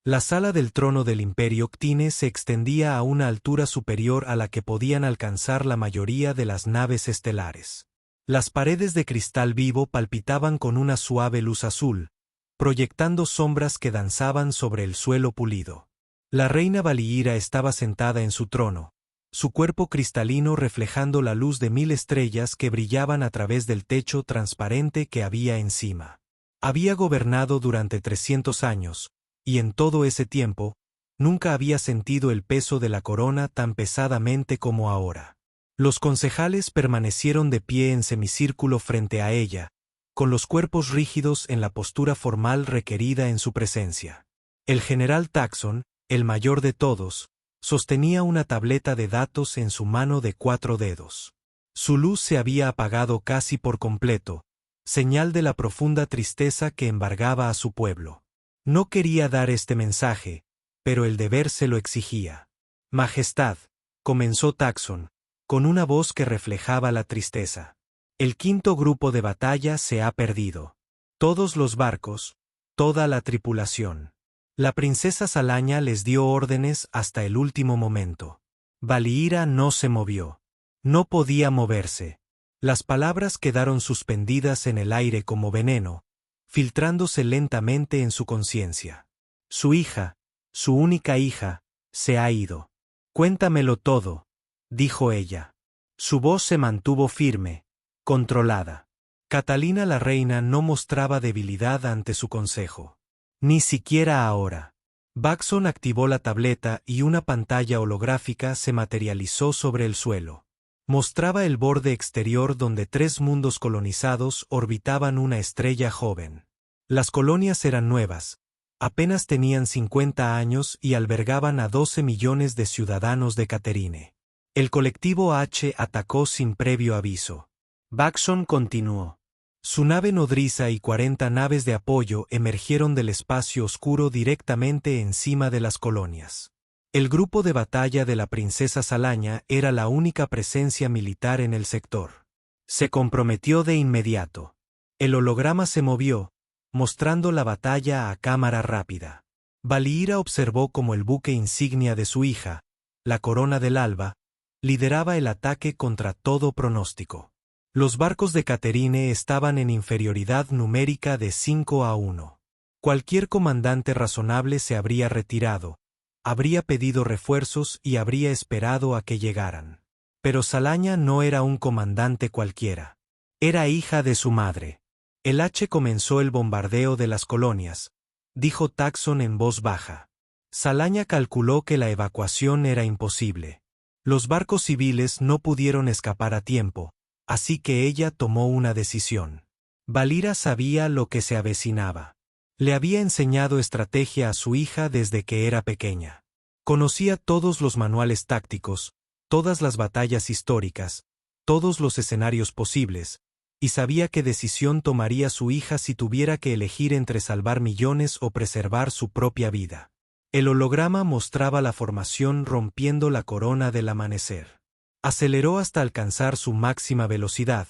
La sala del trono del Imperio Ctine se extendía a una altura superior a la que podían alcanzar la mayoría de las naves estelares. Las paredes de cristal vivo palpitaban con una suave luz azul, proyectando sombras que danzaban sobre el suelo pulido. La reina Valiira estaba sentada en su trono, su cuerpo cristalino reflejando la luz de 1000 estrellas que brillaban a través del techo transparente que había encima. Había gobernado durante 300 años, y en todo ese tiempo, nunca había sentido el peso de la corona tan pesadamente como ahora. Los concejales permanecieron de pie en semicírculo frente a ella, con los cuerpos rígidos en la postura formal requerida en su presencia. El general Taxon, el mayor de todos, sostenía una tableta de datos en su mano de 4 dedos. Su luz se había apagado casi por completo, señal de la profunda tristeza que embargaba a su pueblo. No quería dar este mensaje, pero el deber se lo exigía. Majestad, comenzó Taxon, con una voz que reflejaba la tristeza. El quinto grupo de batalla se ha perdido. Todos los barcos, toda la tripulación. La princesa Salaña les dio órdenes hasta el último momento. Valiira no se movió. No podía moverse. Las palabras quedaron suspendidas en el aire como veneno, filtrándose lentamente en su conciencia. Su hija, su única hija, se ha ido. Cuéntamelo todo, dijo ella. Su voz se mantuvo firme, controlada. Catalina la reina no mostraba debilidad ante su consejo. Ni siquiera ahora. Baxon activó la tableta y una pantalla holográfica se materializó sobre el suelo. Mostraba el borde exterior donde 3 mundos colonizados orbitaban una estrella joven. Las colonias eran nuevas, apenas tenían 50 años y albergaban a 12 millones de ciudadanos de Caterine. El colectivo H atacó sin previo aviso. Baxon continuó. Su nave nodriza y 40 naves de apoyo emergieron del espacio oscuro directamente encima de las colonias. El grupo de batalla de la princesa Salaña era la única presencia militar en el sector. Se comprometió de inmediato. El holograma se movió, mostrando la batalla a cámara rápida. Valiira observó cómo el buque insignia de su hija, la Corona del Alba, lideraba el ataque contra todo pronóstico. Los barcos de Caterine estaban en inferioridad numérica de 5-1. Cualquier comandante razonable se habría retirado, habría pedido refuerzos y habría esperado a que llegaran. Pero Salaña no era un comandante cualquiera. Era hija de su madre. El H comenzó el bombardeo de las colonias, dijo Taxon en voz baja. Salaña calculó que la evacuación era imposible. Los barcos civiles no pudieron escapar a tiempo, así que ella tomó una decisión. Valiira sabía lo que se avecinaba. Le había enseñado estrategia a su hija desde que era pequeña. Conocía todos los manuales tácticos, todas las batallas históricas, todos los escenarios posibles, y sabía qué decisión tomaría su hija si tuviera que elegir entre salvar millones o preservar su propia vida. El holograma mostraba la formación rompiendo la corona del amanecer. Aceleró hasta alcanzar su máxima velocidad,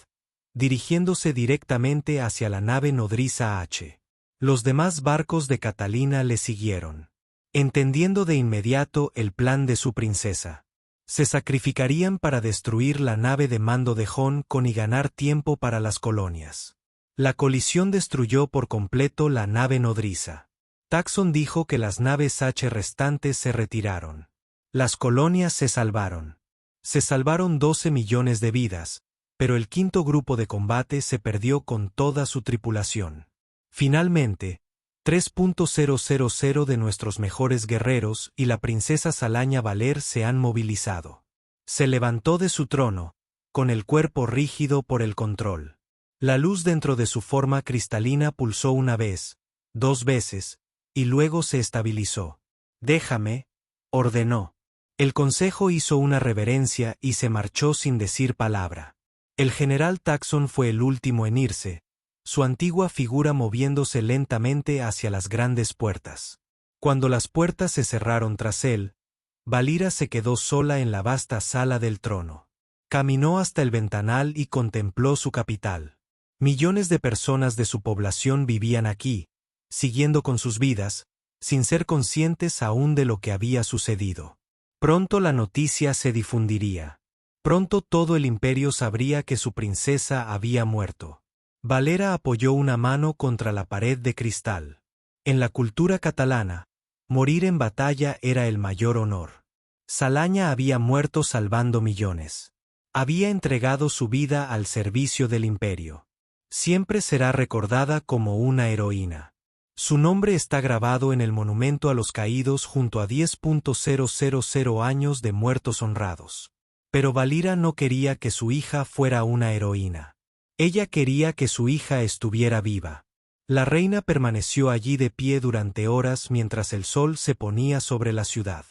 dirigiéndose directamente hacia la nave nodriza H. Los demás barcos de Catalina le siguieron, entendiendo de inmediato el plan de su princesa. Se sacrificarían para destruir la nave de mando de Hon Con y ganar tiempo para las colonias. La colisión destruyó por completo la nave nodriza. Taxon dijo que las naves H restantes se retiraron. Las colonias se salvaron. Se salvaron 12 millones de vidas, pero el quinto grupo de combate se perdió con toda su tripulación. Finalmente, 3.000 de nuestros mejores guerreros y la princesa Salaña Valer se han movilizado. Se levantó de su trono, con el cuerpo rígido por el control. La luz dentro de su forma cristalina pulsó una vez, 2 veces, y luego se estabilizó. Déjame, ordenó. El consejo hizo una reverencia y se marchó sin decir palabra. El general Taxon fue el último en irse, su antigua figura moviéndose lentamente hacia las grandes puertas. Cuando las puertas se cerraron tras él, Valiira se quedó sola en la vasta sala del trono. Caminó hasta el ventanal y contempló su capital. Millones de personas de su población vivían aquí, siguiendo con sus vidas, sin ser conscientes aún de lo que había sucedido. Pronto la noticia se difundiría. Pronto todo el imperio sabría que su princesa había muerto. Valera apoyó una mano contra la pared de cristal. En la cultura catalana, morir en batalla era el mayor honor. Salaña había muerto salvando millones. Había entregado su vida al servicio del imperio. Siempre será recordada como una heroína. Su nombre está grabado en el monumento a los caídos junto a 10.000 años de muertos honrados. Pero Valira no quería que su hija fuera una heroína. Ella quería que su hija estuviera viva. La reina permaneció allí de pie durante horas mientras el sol se ponía sobre la ciudad.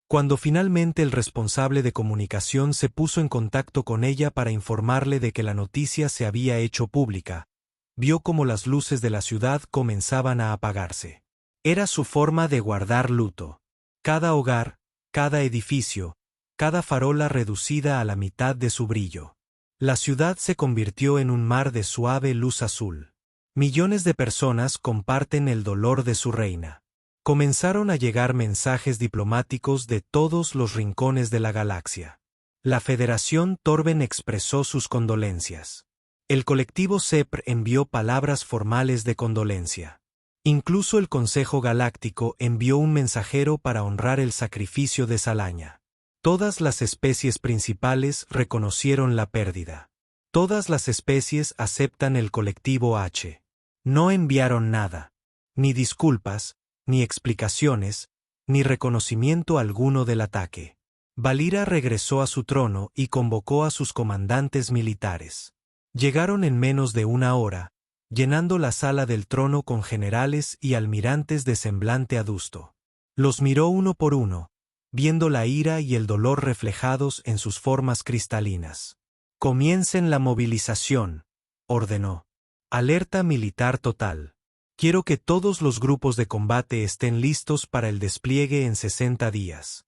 Cuando finalmente el responsable de comunicación se puso en contacto con ella para informarle de que la noticia se había hecho pública, vio cómo las luces de la ciudad comenzaban a apagarse. Era su forma de guardar luto. Cada hogar, cada edificio, cada farola reducida a la mitad de su brillo. La ciudad se convirtió en un mar de suave luz azul. Millones de personas comparten el dolor de su reina. Comenzaron a llegar mensajes diplomáticos de todos los rincones de la galaxia. La Federación Torben expresó sus condolencias. El colectivo CEPR envió palabras formales de condolencia. Incluso el Consejo Galáctico envió un mensajero para honrar el sacrificio de Salaña. Todas las especies principales reconocieron la pérdida. Todas las especies aceptan el colectivo H. No enviaron nada. Ni disculpas, ni explicaciones, ni reconocimiento alguno del ataque. Valira regresó a su trono y convocó a sus comandantes militares. Llegaron en menos de una hora, llenando la sala del trono con generales y almirantes de semblante adusto. Los miró uno por uno, viendo la ira y el dolor reflejados en sus formas cristalinas. «Comiencen la movilización», ordenó. «Alerta militar total. Quiero que todos los grupos de combate estén listos para el despliegue en 60 días».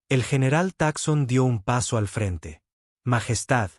El general Taxon dio un paso al frente. «Majestad,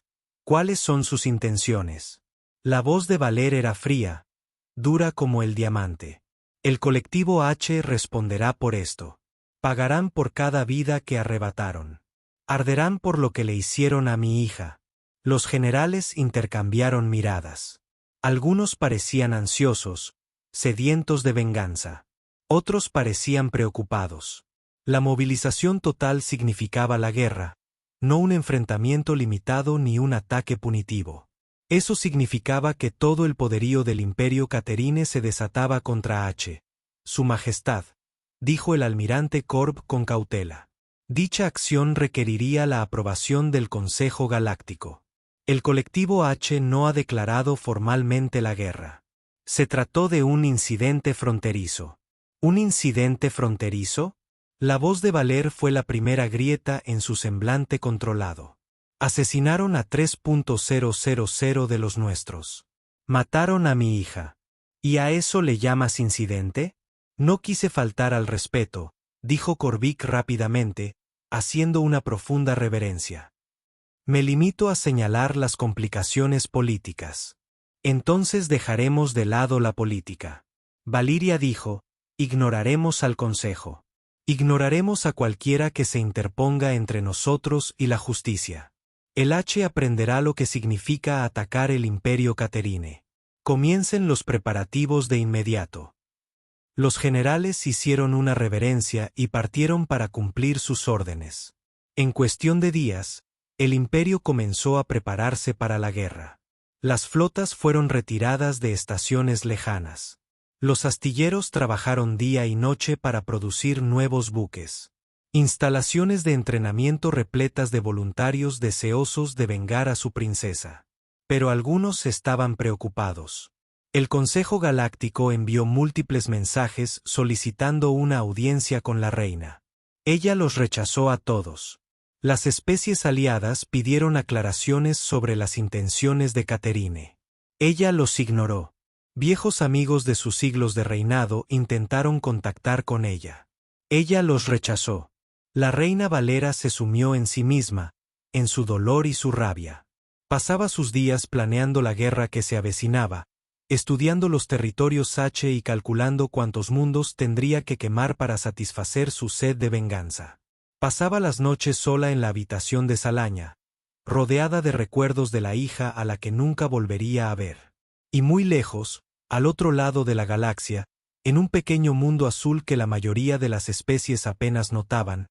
¿cuáles son sus intenciones?». La voz de Valer era fría, dura como el diamante. «El colectivo H responderá por esto. Pagarán por cada vida que arrebataron. Arderán por lo que le hicieron a mi hija». Los generales intercambiaron miradas. Algunos parecían ansiosos, sedientos de venganza. Otros parecían preocupados. La movilización total significaba la guerra, no un enfrentamiento limitado ni un ataque punitivo. Eso significaba que todo el poderío del Imperio Caterine se desataba contra H. «Su Majestad», dijo el almirante Korb con cautela. Dicha acción requeriría la aprobación del Consejo Galáctico. El colectivo H no ha declarado formalmente la guerra. Se trató de un incidente fronterizo. ¿Un incidente fronterizo? La voz de Valer fue la primera grieta en su semblante controlado. Asesinaron a 3.000 de los nuestros. Mataron a mi hija. ¿Y a eso le llamas incidente? No quise faltar al respeto, dijo Korvik rápidamente, haciendo una profunda reverencia. Me limito a señalar las complicaciones políticas. Entonces dejaremos de lado la política. Valiria dijo, ignoraremos al Consejo. Ignoraremos a cualquiera que se interponga entre nosotros y la justicia. El H aprenderá lo que significa atacar el Imperio Caterine. Comiencen los preparativos de inmediato. Los generales hicieron una reverencia y partieron para cumplir sus órdenes. En cuestión de días, el imperio comenzó a prepararse para la guerra. Las flotas fueron retiradas de estaciones lejanas. Los astilleros trabajaron día y noche para producir nuevos buques. Instalaciones de entrenamiento repletas de voluntarios deseosos de vengar a su princesa. Pero algunos estaban preocupados. El Consejo Galáctico envió múltiples mensajes solicitando una audiencia con la reina. Ella los rechazó a todos. Las especies aliadas pidieron aclaraciones sobre las intenciones de Caterine. Ella los ignoró. Viejos amigos de sus siglos de reinado intentaron contactar con ella. Ella los rechazó. La reina Valera se sumió en sí misma, en su dolor y su rabia. Pasaba sus días planeando la guerra que se avecinaba, estudiando los territorios H y calculando cuántos mundos tendría que quemar para satisfacer su sed de venganza. Pasaba las noches sola en la habitación de Salaña, rodeada de recuerdos de la hija a la que nunca volvería a ver. Y muy lejos, al otro lado de la galaxia, en un pequeño mundo azul que la mayoría de las especies apenas notaban,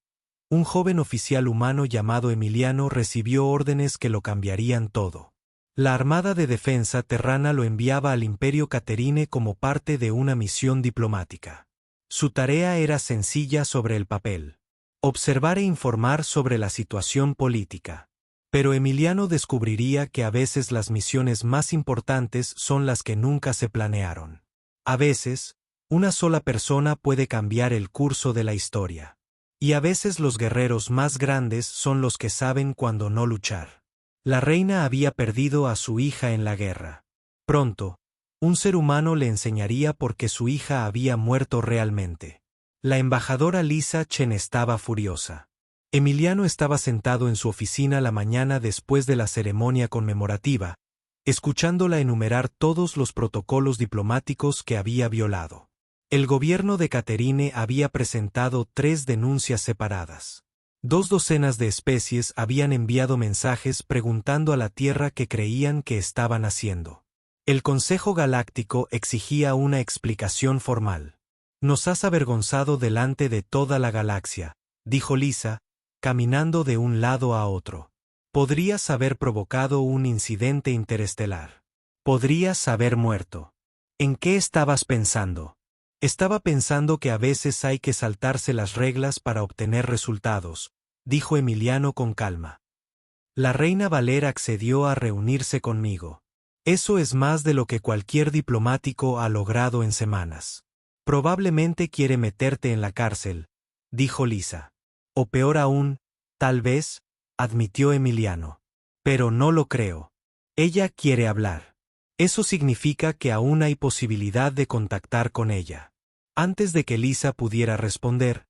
un joven oficial humano llamado Emiliano recibió órdenes que lo cambiarían todo. La Armada de Defensa Terrana lo enviaba al Imperio Caterine como parte de una misión diplomática. Su tarea era sencilla sobre el papel: observar e informar sobre la situación política. Pero Emiliano descubriría que a veces las misiones más importantes son las que nunca se planearon. A veces, una sola persona puede cambiar el curso de la historia. Y a veces los guerreros más grandes son los que saben cuándo no luchar. La reina había perdido a su hija en la guerra. Pronto, un ser humano le enseñaría por qué su hija había muerto realmente. La embajadora Lisa Chen estaba furiosa. Emiliano estaba sentado en su oficina la mañana después de la ceremonia conmemorativa, escuchándola enumerar todos los protocolos diplomáticos que había violado. El gobierno de Caterine había presentado 3 denuncias separadas. 2 docenas de especies habían enviado mensajes preguntando a la Tierra qué creían que estaban haciendo. El Consejo Galáctico exigía una explicación formal. «Nos has avergonzado delante de toda la galaxia», dijo Lisa, caminando de un lado a otro. «Podrías haber provocado un incidente interestelar. Podrías haber muerto. ¿En qué estabas pensando?» «Estaba pensando que a veces hay que saltarse las reglas para obtener resultados», dijo Emiliano con calma. «La reina Valera accedió a reunirse conmigo. Eso es más de lo que cualquier diplomático ha logrado en semanas. Probablemente quiere meterte en la cárcel», dijo Lisa. «O peor aún, tal vez», admitió Emiliano. «Pero no lo creo. Ella quiere hablar. Eso significa que aún hay posibilidad de contactar con ella». Antes de que Lisa pudiera responder,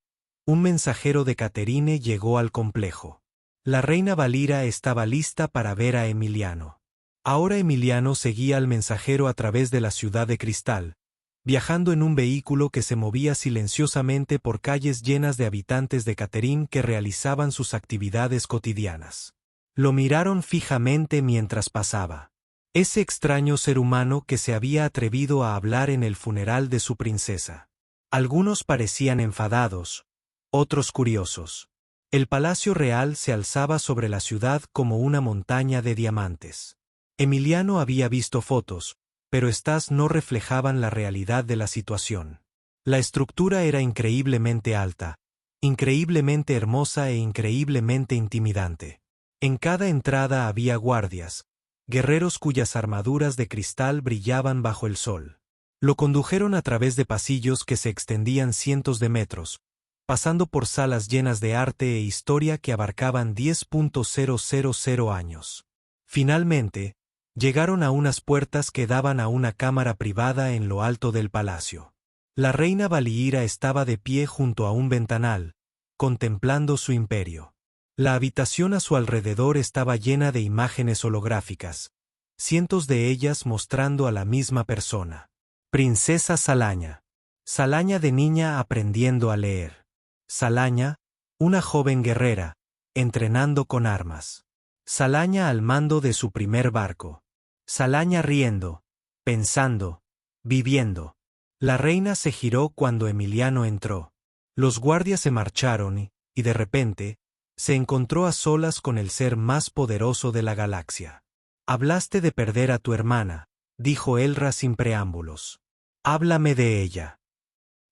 un mensajero de Caterine llegó al complejo. La reina Valira estaba lista para ver a Emiliano. Ahora Emiliano seguía al mensajero a través de la ciudad de cristal, viajando en un vehículo que se movía silenciosamente por calles llenas de habitantes de Caterine que realizaban sus actividades cotidianas. Lo miraron fijamente mientras pasaba. Ese extraño ser humano que se había atrevido a hablar en el funeral de su princesa. Algunos parecían enfadados, otros curiosos. El palacio real se alzaba sobre la ciudad como una montaña de diamantes. Emiliano había visto fotos, pero estas no reflejaban la realidad de la situación. La estructura era increíblemente alta, increíblemente hermosa e increíblemente intimidante. En cada entrada había guardias, guerreros cuyas armaduras de cristal brillaban bajo el sol. Lo condujeron a través de pasillos que se extendían cientos de metros, pasando por salas llenas de arte e historia que abarcaban 10.000 años. Finalmente, llegaron a unas puertas que daban a una cámara privada en lo alto del palacio. La reina Valira estaba de pie junto a un ventanal, contemplando su imperio. La habitación a su alrededor estaba llena de imágenes holográficas, cientos de ellas mostrando a la misma persona. Princesa Salaña. Salaña de niña aprendiendo a leer. Salaña, una joven guerrera, entrenando con armas. Salaña al mando de su primer barco. Salaña riendo, pensando, viviendo. La reina se giró cuando Emiliano entró. Los guardias se marcharon y de repente, se encontró a solas con el ser más poderoso de la galaxia. «Hablaste de perder a tu hermana», dijo Elra sin preámbulos. «Háblame de ella».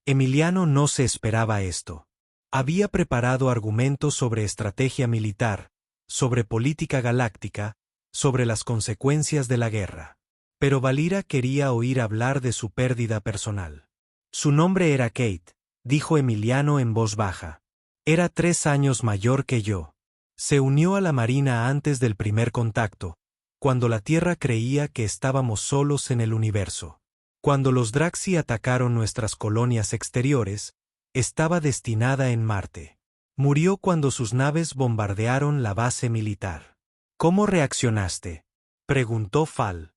Emiliano no se esperaba esto. Había preparado argumentos sobre estrategia militar, sobre política galáctica, sobre las consecuencias de la guerra. Pero Valira quería oír hablar de su pérdida personal. «Su nombre era Kate», dijo Emiliano en voz baja. «Era 3 años mayor que yo. Se unió a la Marina antes del primer contacto, cuando la Tierra creía que estábamos solos en el universo. Cuando los Draxi atacaron nuestras colonias exteriores, estaba destinada en Marte. Murió cuando sus naves bombardearon la base militar». «¿Cómo reaccionaste?», preguntó Fal.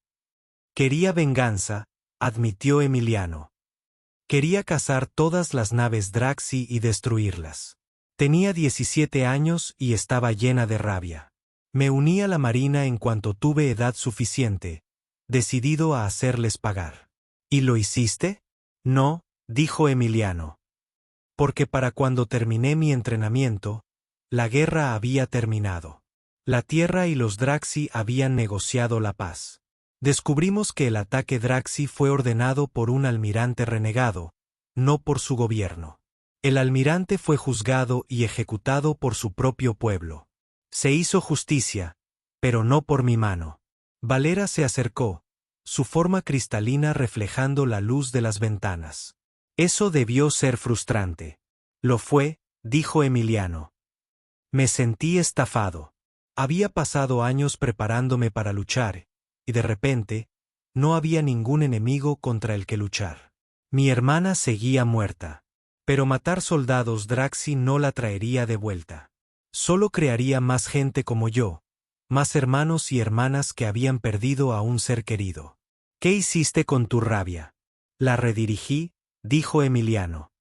«Quería venganza», admitió Emiliano. Quería cazar todas las naves Draxi y destruirlas. Tenía 17 años y estaba llena de rabia. Me uní a la marina en cuanto tuve edad suficiente, decidido a hacerles pagar. ¿Y lo hiciste? No, dijo Emiliano. Porque para cuando terminé mi entrenamiento, la guerra había terminado. La Tierra y los Draxi habían negociado la paz. Descubrimos que el ataque Draxi fue ordenado por un almirante renegado, no por su gobierno. El almirante fue juzgado y ejecutado por su propio pueblo. Se hizo justicia, pero no por mi mano. Valera se acercó, su forma cristalina reflejando la luz de las ventanas. Eso debió ser frustrante. Lo fue, dijo Emiliano. Me sentí estafado. Había pasado años preparándome para luchar, y de repente, no había ningún enemigo contra el que luchar. Mi hermana seguía muerta. Pero matar soldados Draxi no la traería de vuelta. Solo crearía más gente como yo, más hermanos y hermanas que habían perdido a un ser querido. ¿Qué hiciste con tu rabia? La redirigí, dijo Emiliano.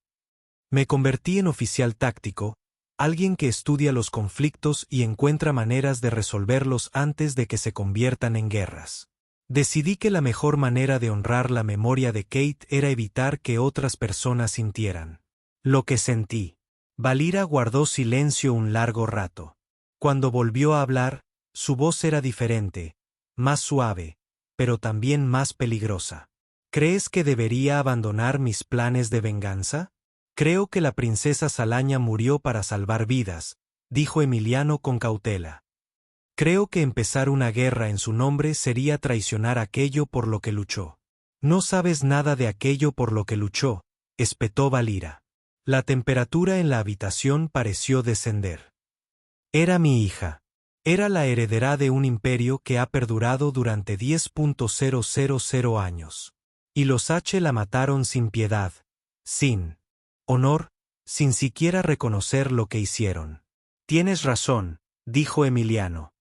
Me convertí en oficial táctico, alguien que estudia los conflictos y encuentra maneras de resolverlos antes de que se conviertan en guerras. Decidí que la mejor manera de honrar la memoria de Kate era evitar que otras personas sintieran lo que sentí. Valira guardó silencio un largo rato. Cuando volvió a hablar, su voz era diferente, más suave, pero también más peligrosa. ¿Crees que debería abandonar mis planes de venganza? Creo que la princesa Salaña murió para salvar vidas, dijo Emiliano con cautela. Creo que empezar una guerra en su nombre sería traicionar aquello por lo que luchó. No sabes nada de aquello por lo que luchó, espetó Valira. La temperatura en la habitación pareció descender. Era mi hija. Era la heredera de un imperio que ha perdurado durante 10.000 años. Y los H la mataron sin piedad, sin honor, sin siquiera reconocer lo que hicieron. Tienes razón, dijo Emiliano.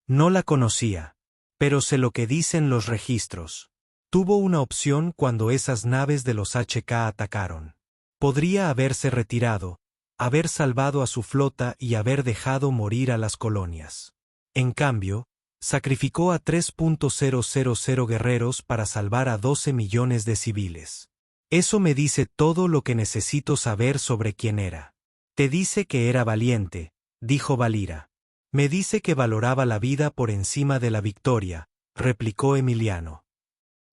No la conocía, pero sé lo que dicen los registros. Tuvo una opción cuando esas naves de los HK atacaron. Podría haberse retirado, haber salvado a su flota y haber dejado morir a las colonias. En cambio, sacrificó a 3.000 guerreros para salvar a 12 millones de civiles. Eso me dice todo lo que necesito saber sobre quién era. Te dice que era valiente, dijo Valira. Me dice que valoraba la vida por encima de la victoria, replicó Emiliano.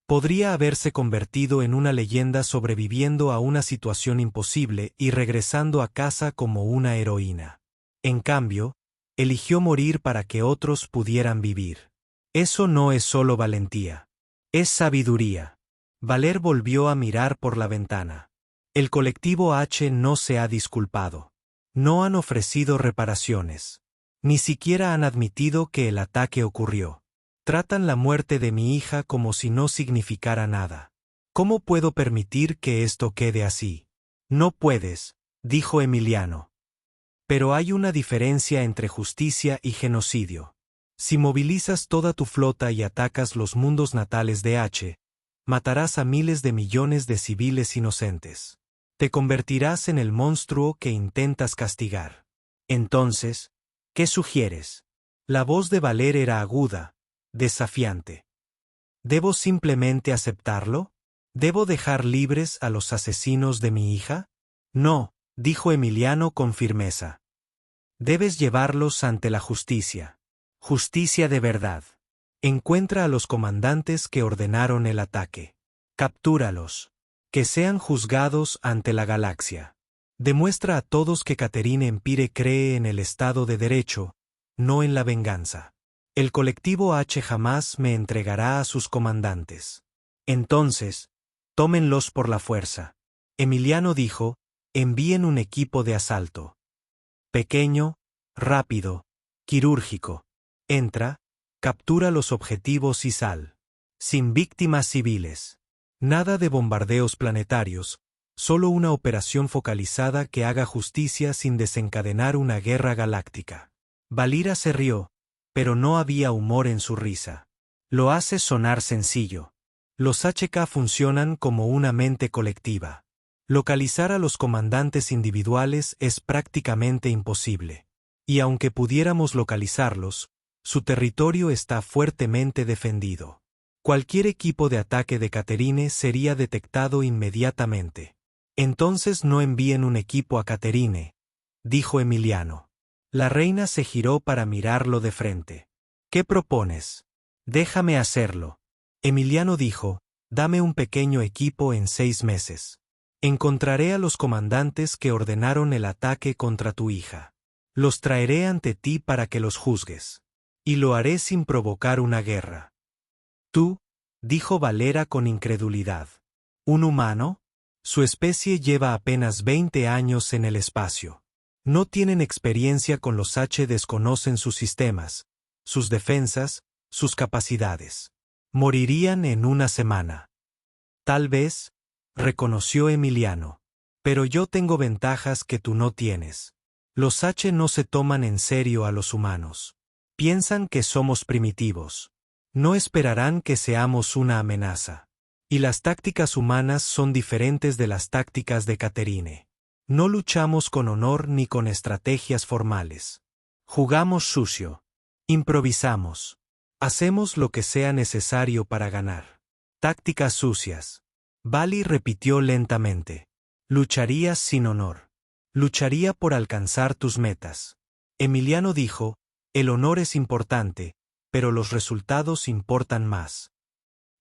Podría haberse convertido en una leyenda sobreviviendo a una situación imposible y regresando a casa como una heroína. En cambio, eligió morir para que otros pudieran vivir. Eso no es solo valentía. Es sabiduría. Valer volvió a mirar por la ventana. El colectivo H no se ha disculpado. No han ofrecido reparaciones. Ni siquiera han admitido que el ataque ocurrió. Tratan la muerte de mi hija como si no significara nada. ¿Cómo puedo permitir que esto quede así? No puedes, dijo Emiliano. Pero hay una diferencia entre justicia y genocidio. Si movilizas toda tu flota y atacas los mundos natales de H, matarás a miles de millones de civiles inocentes. Te convertirás en el monstruo que intentas castigar. Entonces, ¿qué sugieres? La voz de Valer era aguda, desafiante. ¿Debo simplemente aceptarlo? ¿Debo dejar libres a los asesinos de mi hija? No, dijo Emiliano con firmeza. Debes llevarlos ante la justicia. Justicia de verdad. Encuentra a los comandantes que ordenaron el ataque. Captúralos. Que sean juzgados ante la galaxia. Demuestra a todos que Catherine Empire cree en el Estado de Derecho, no en la venganza. El colectivo H jamás me entregará a sus comandantes. Entonces, tómenlos por la fuerza. Emiliano dijo, envíen un equipo de asalto. Pequeño, rápido, quirúrgico. Entra, captura los objetivos y sal. Sin víctimas civiles. Nada de bombardeos planetarios, solo una operación focalizada que haga justicia sin desencadenar una guerra galáctica. Valira se rió, pero no había humor en su risa. Lo hace sonar sencillo. Los HK funcionan como una mente colectiva. Localizar a los comandantes individuales es prácticamente imposible. Y aunque pudiéramos localizarlos, su territorio está fuertemente defendido. Cualquier equipo de ataque de Catherine sería detectado inmediatamente. Entonces no envíen un equipo a Catherine, dijo Emiliano. La reina se giró para mirarlo de frente. ¿Qué propones? Déjame hacerlo. Emiliano dijo, dame un pequeño equipo en 6 meses. Encontraré a los comandantes que ordenaron el ataque contra tu hija. Los traeré ante ti para que los juzgues. Y lo haré sin provocar una guerra. Tú, dijo Valera con incredulidad. ¿Un humano? Su especie lleva apenas 20 años en el espacio. No tienen experiencia con los H, desconocen sus sistemas, sus defensas, sus capacidades. Morirían en una semana. Tal vez, reconoció Emiliano. Pero yo tengo ventajas que tú no tienes. Los H no se toman en serio a los humanos. Piensan que somos primitivos. No esperarán que seamos una amenaza. Y las tácticas humanas son diferentes de las tácticas de Catherine. No luchamos con honor ni con estrategias formales. Jugamos sucio. Improvisamos. Hacemos lo que sea necesario para ganar. Tácticas sucias. Vali repitió lentamente. Lucharías sin honor. Lucharía por alcanzar tus metas. Emiliano dijo, el honor es importante, pero los resultados importan más.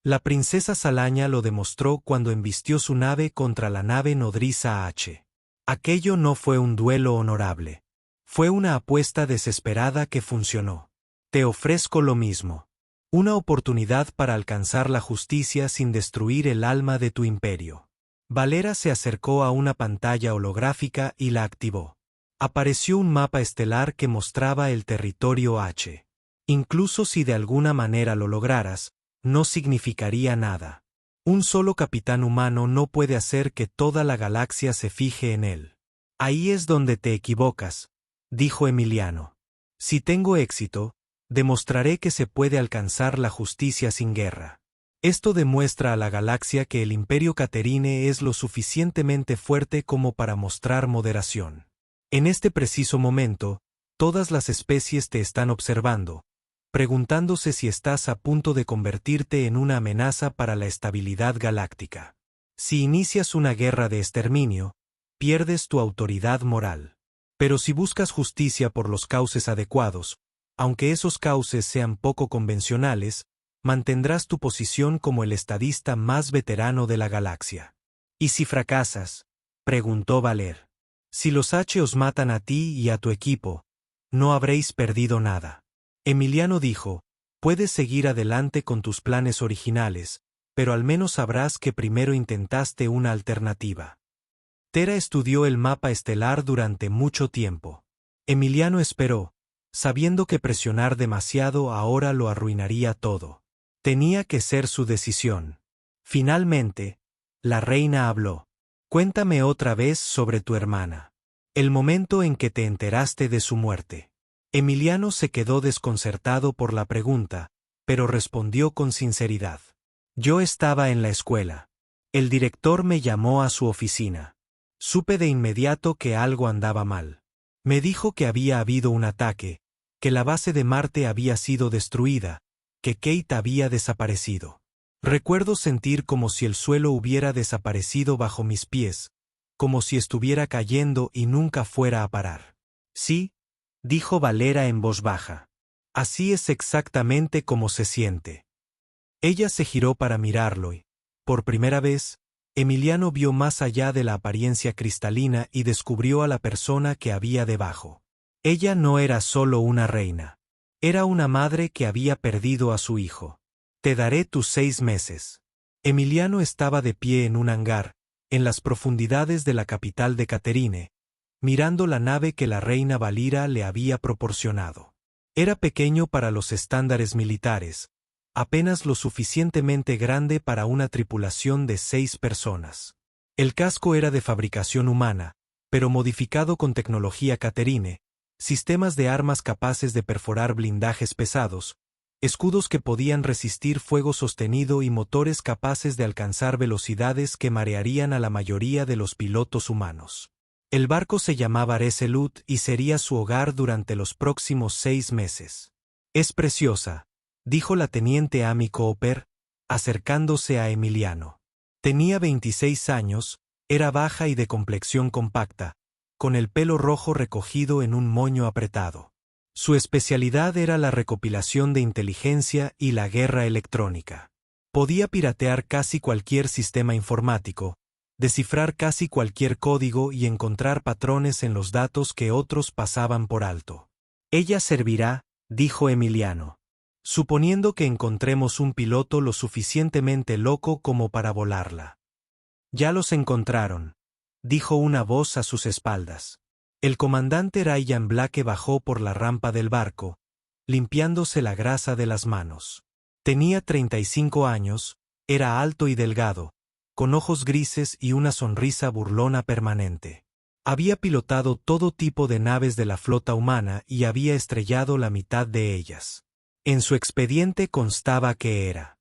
La princesa Salaña lo demostró cuando embistió su nave contra la nave nodriza H. Aquello no fue un duelo honorable. Fue una apuesta desesperada que funcionó. Te ofrezco lo mismo. Una oportunidad para alcanzar la justicia sin destruir el alma de tu imperio. Valera se acercó a una pantalla holográfica y la activó. Apareció un mapa estelar que mostraba el territorio H. Incluso si de alguna manera lo lograras, no significaría nada. Un solo capitán humano no puede hacer que toda la galaxia se fije en él. Ahí es donde te equivocas, dijo Emiliano. Si tengo éxito, demostraré que se puede alcanzar la justicia sin guerra. Esto demuestra a la galaxia que el Imperio Catherine es lo suficientemente fuerte como para mostrar moderación. En este preciso momento, todas las especies te están observando, preguntándose si estás a punto de convertirte en una amenaza para la estabilidad galáctica. Si inicias una guerra de exterminio, pierdes tu autoridad moral. Pero si buscas justicia por los cauces adecuados, aunque esos cauces sean poco convencionales, mantendrás tu posición como el estadista más veterano de la galaxia. ¿Y si fracasas? Preguntó Valer. Si los H os matan a ti y a tu equipo, no habréis perdido nada. Emiliano dijo, puedes seguir adelante con tus planes originales, pero al menos sabrás que primero intentaste una alternativa. Tera estudió el mapa estelar durante mucho tiempo. Emiliano esperó, sabiendo que presionar demasiado ahora lo arruinaría todo. Tenía que ser su decisión. Finalmente, la reina habló. Cuéntame otra vez sobre tu hermana. El momento en que te enteraste de su muerte. Emiliano se quedó desconcertado por la pregunta, pero respondió con sinceridad. Yo estaba en la escuela. El director me llamó a su oficina. Supe de inmediato que algo andaba mal. Me dijo que había habido un ataque, que la base de Marte había sido destruida, que Kate había desaparecido. Recuerdo sentir como si el suelo hubiera desaparecido bajo mis pies, como si estuviera cayendo y nunca fuera a parar. Sí, dijo Valera en voz baja. Así es exactamente como se siente. Ella se giró para mirarlo y, por primera vez, Emiliano vio más allá de la apariencia cristalina y descubrió a la persona que había debajo. Ella no era solo una reina. Era una madre que había perdido a su hijo. Te daré tus 6 meses. Emiliano estaba de pie en un hangar, en las profundidades de la capital de Catherine, mirando la nave que la reina Valira le había proporcionado. Era pequeño para los estándares militares, apenas lo suficientemente grande para una tripulación de 6 personas. El casco era de fabricación humana, pero modificado con tecnología Catherine, sistemas de armas capaces de perforar blindajes pesados, escudos que podían resistir fuego sostenido y motores capaces de alcanzar velocidades que marearían a la mayoría de los pilotos humanos. El barco se llamaba Resolute y sería su hogar durante los próximos 6 meses. «Es preciosa», dijo la teniente Amy Cooper, acercándose a Emiliano. Tenía 26 años, era baja y de complexión compacta, con el pelo rojo recogido en un moño apretado. Su especialidad era la recopilación de inteligencia y la guerra electrónica. Podía piratear casi cualquier sistema informático, descifrar casi cualquier código y encontrar patrones en los datos que otros pasaban por alto. «Ella servirá», dijo Emiliano. «Suponiendo que encontremos un piloto lo suficientemente loco como para volarla». «Ya los encontraron», dijo una voz a sus espaldas. El comandante Ryan Blake bajó por la rampa del barco, limpiándose la grasa de las manos. Tenía 35 años, era alto y delgado, con ojos grises y una sonrisa burlona permanente. Había pilotado todo tipo de naves de la flota humana y había estrellado la mitad de ellas. En su expediente constaba que era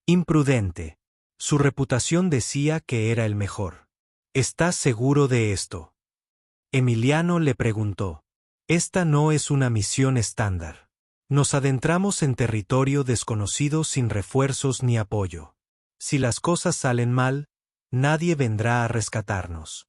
imprudente. Su reputación decía que era el mejor. «¿Estás seguro de esto?», Emiliano le preguntó. «Esta no es una misión estándar. Nos adentramos en territorio desconocido sin refuerzos ni apoyo. Si las cosas salen mal, nadie vendrá a rescatarnos».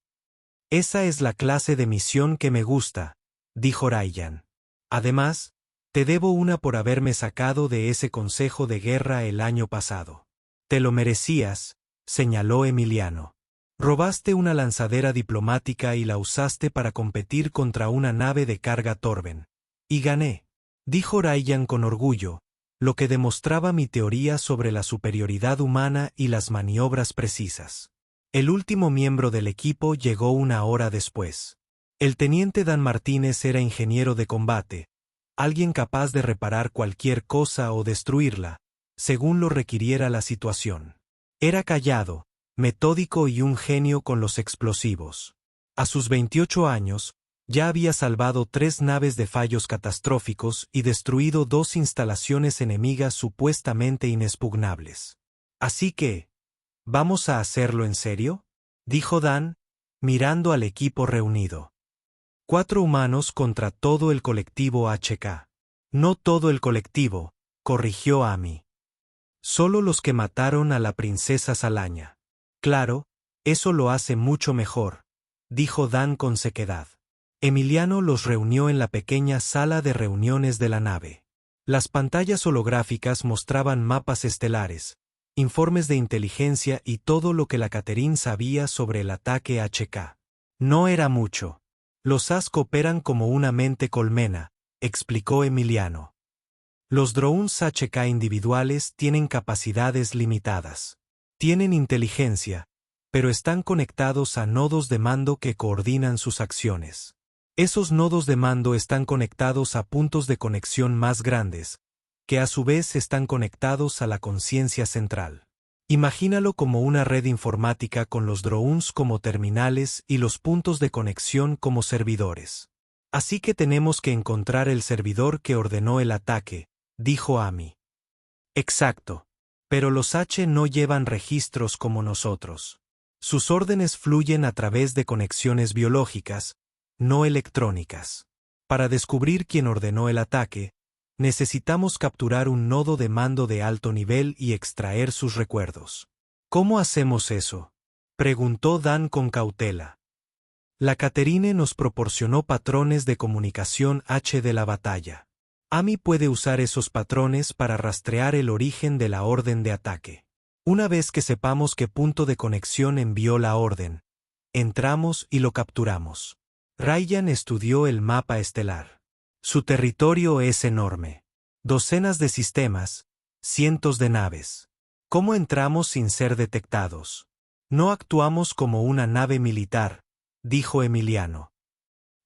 «Esa es la clase de misión que me gusta», dijo Ryan. «Además, te debo una por haberme sacado de ese consejo de guerra el año pasado». «Te lo merecías», señaló Emiliano. «Robaste una lanzadera diplomática y la usaste para competir contra una nave de carga Torben. Y gané», dijo Ryan con orgullo, lo que demostraba mi teoría sobre la superioridad humana y las maniobras precisas. El último miembro del equipo llegó una hora después. El teniente Dan Martínez era ingeniero de combate, alguien capaz de reparar cualquier cosa o destruirla, según lo requiriera la situación. Era callado, metódico y un genio con los explosivos. A sus 28 años, ya había salvado 3 naves de fallos catastróficos y destruido 2 instalaciones enemigas supuestamente inexpugnables. «Así que, ¿vamos a hacerlo en serio?», dijo Dan, mirando al equipo reunido. 4 humanos contra todo el colectivo HK. «No todo el colectivo», corrigió Amy. «Solo los que mataron a la princesa Salaña». «Claro, eso lo hace mucho mejor», dijo Dan con sequedad. Emiliano los reunió en la pequeña sala de reuniones de la nave. Las pantallas holográficas mostraban mapas estelares, informes de inteligencia y todo lo que la Catherine sabía sobre el ataque HK. «No era mucho. Los ASC operan como una mente colmena», explicó Emiliano. «Los drones HK individuales tienen capacidades limitadas. Tienen inteligencia, pero están conectados a nodos de mando que coordinan sus acciones. Esos nodos de mando están conectados a puntos de conexión más grandes, que a su vez están conectados a la conciencia central. Imagínalo como una red informática con los drones como terminales y los puntos de conexión como servidores. Así que tenemos que encontrar el servidor que ordenó el ataque», dijo Amy. «Exacto. Pero los H no llevan registros como nosotros. Sus órdenes fluyen a través de conexiones biológicas, no electrónicas. Para descubrir quién ordenó el ataque, necesitamos capturar un nodo de mando de alto nivel y extraer sus recuerdos». «¿Cómo hacemos eso?», preguntó Dan con cautela. «La Catherine nos proporcionó patrones de comunicación H de la batalla. Amy puede usar esos patrones para rastrear el origen de la orden de ataque. Una vez que sepamos qué punto de conexión envió la orden, entramos y lo capturamos». Ryan estudió el mapa estelar. Su territorio es enorme. Docenas de sistemas, cientos de naves. ¿Cómo entramos sin ser detectados? «No actuamos como una nave militar», dijo Emiliano.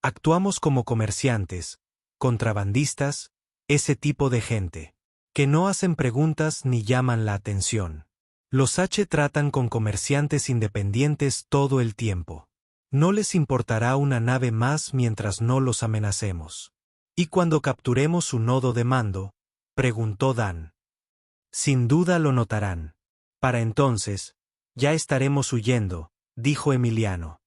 «Actuamos como comerciantes, contrabandistas, ese tipo de gente, que no hacen preguntas ni llaman la atención. Los H tratan con comerciantes independientes todo el tiempo. No les importará una nave más mientras no los amenacemos. Y cuando capturemos su nodo de mando, preguntó Dan. Sin duda lo notarán. Para entonces, ya estaremos huyendo, dijo Emiliano.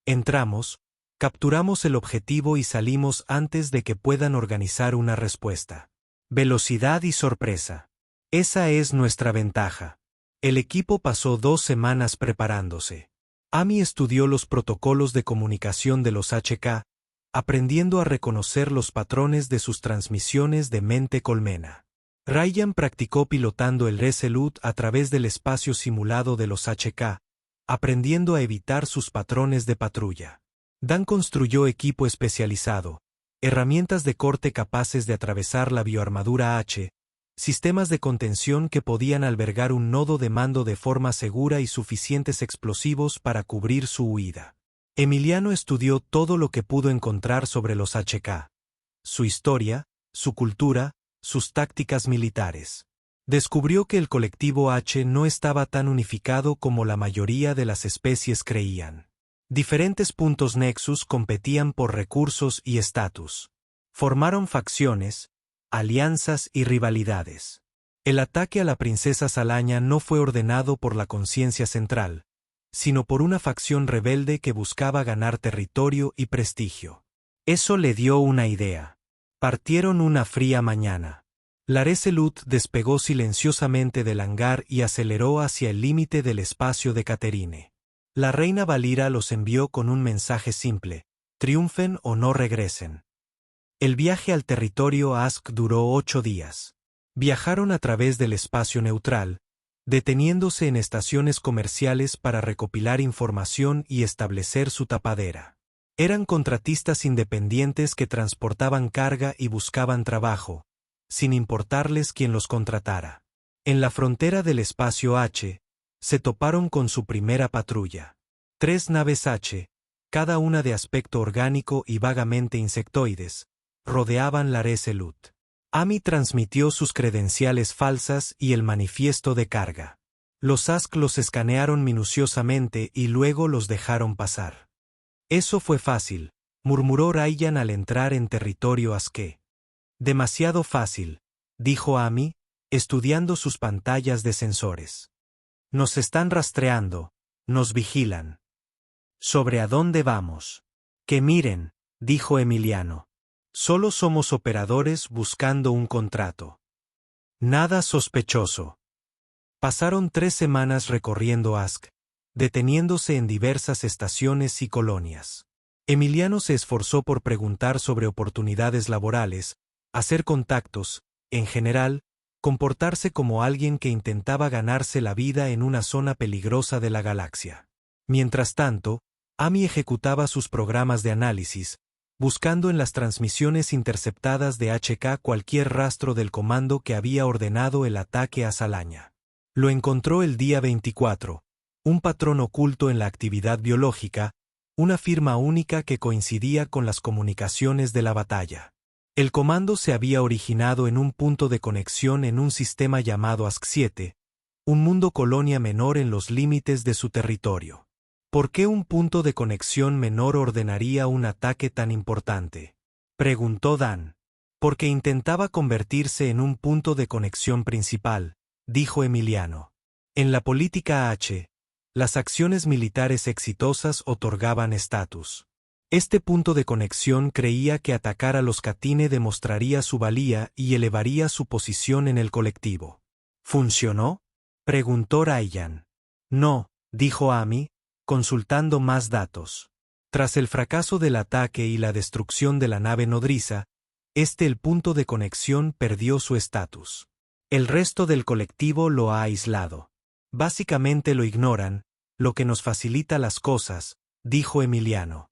Entramos, capturamos el objetivo y salimos antes de que puedan organizar una respuesta. Velocidad y sorpresa. Esa es nuestra ventaja. El equipo pasó 2 semanas preparándose. Amy estudió los protocolos de comunicación de los HK, aprendiendo a reconocer los patrones de sus transmisiones de mente colmena. Ryan practicó pilotando el Resolute a través del espacio simulado de los HK, aprendiendo a evitar sus patrones de patrulla. Dan construyó equipo especializado, herramientas de corte capaces de atravesar la bioarmadura H, sistemas de contención que podían albergar un nodo de mando de forma segura y suficientes explosivos para cubrir su huida. Emiliano estudió todo lo que pudo encontrar sobre los HK, su historia, su cultura, sus tácticas militares. Descubrió que el colectivo H no estaba tan unificado como la mayoría de las especies creían. Diferentes puntos Nexus competían por recursos y estatus. Formaron facciones, alianzas y rivalidades. El ataque a la princesa Salaña no fue ordenado por la conciencia central, sino por una facción rebelde que buscaba ganar territorio y prestigio. Eso le dio una idea. Partieron una fría mañana. La Resolute despegó silenciosamente del hangar y aceleró hacia el límite del espacio de Caterine. La reina Valira los envió con un mensaje simple: triunfen o no regresen. El viaje al territorio Ask duró 8 días. Viajaron a través del espacio neutral, deteniéndose en estaciones comerciales para recopilar información y establecer su tapadera. Eran contratistas independientes que transportaban carga y buscaban trabajo, sin importarles quién los contratara. En la frontera del espacio H, se toparon con su primera patrulla. 3 naves H, cada una de aspecto orgánico y vagamente insectoides, rodeaban la Resolute. Amy transmitió sus credenciales falsas y el manifiesto de carga. Los Ask los escanearon minuciosamente y luego los dejaron pasar. Eso fue fácil, murmuró Ryan al entrar en territorio Aske. Demasiado fácil, dijo Amy, estudiando sus pantallas de sensores. Nos están rastreando, nos vigilan. ¿Sobre a dónde vamos? Que miren, dijo Emiliano. Solo somos operadores buscando un contrato. Nada sospechoso. Pasaron 3 semanas recorriendo Ask, deteniéndose en diversas estaciones y colonias. Emiliano se esforzó por preguntar sobre oportunidades laborales, hacer contactos, en general, comportarse como alguien que intentaba ganarse la vida en una zona peligrosa de la galaxia. Mientras tanto, Amy ejecutaba sus programas de análisis, buscando en las transmisiones interceptadas de HK cualquier rastro del comando que había ordenado el ataque a Salaña. Lo encontró el día 24, un patrón oculto en la actividad biológica, una firma única que coincidía con las comunicaciones de la batalla. El comando se había originado en un punto de conexión en un sistema llamado ASK-7, un mundo colonia menor en los límites de su territorio. ¿Por qué un punto de conexión menor ordenaría un ataque tan importante? Preguntó Dan. Porque intentaba convertirse en un punto de conexión principal, dijo Emiliano. En la política H, las acciones militares exitosas otorgaban estatus. Este punto de conexión creía que atacar a los Catine demostraría su valía y elevaría su posición en el colectivo. ¿Funcionó? Preguntó Ryan. No, dijo Amy, consultando más datos. Tras el fracaso del ataque y la destrucción de la nave nodriza, el punto de conexión perdió su estatus. El resto del colectivo lo ha aislado. Básicamente lo ignoran, lo que nos facilita las cosas, dijo Emiliano.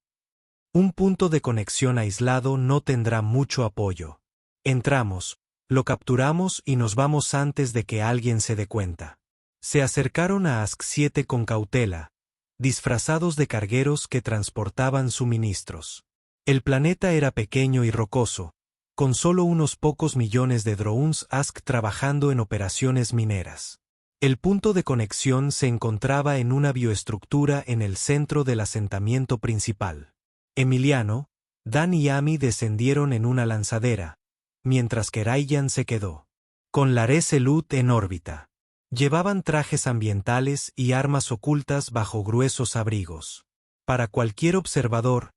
Un punto de conexión aislado no tendrá mucho apoyo. Entramos, lo capturamos y nos vamos antes de que alguien se dé cuenta. Se acercaron a ASK-7 con cautela, disfrazados de cargueros que transportaban suministros. El planeta era pequeño y rocoso, con solo unos pocos millones de drones Ask trabajando en operaciones mineras. El punto de conexión se encontraba en una bioestructura en el centro del asentamiento principal. Emiliano, Dan y Amy descendieron en una lanzadera, mientras que Ryan se quedó. con la Resolute en órbita. Llevaban trajes ambientales y armas ocultas bajo gruesos abrigos. Para cualquier observador,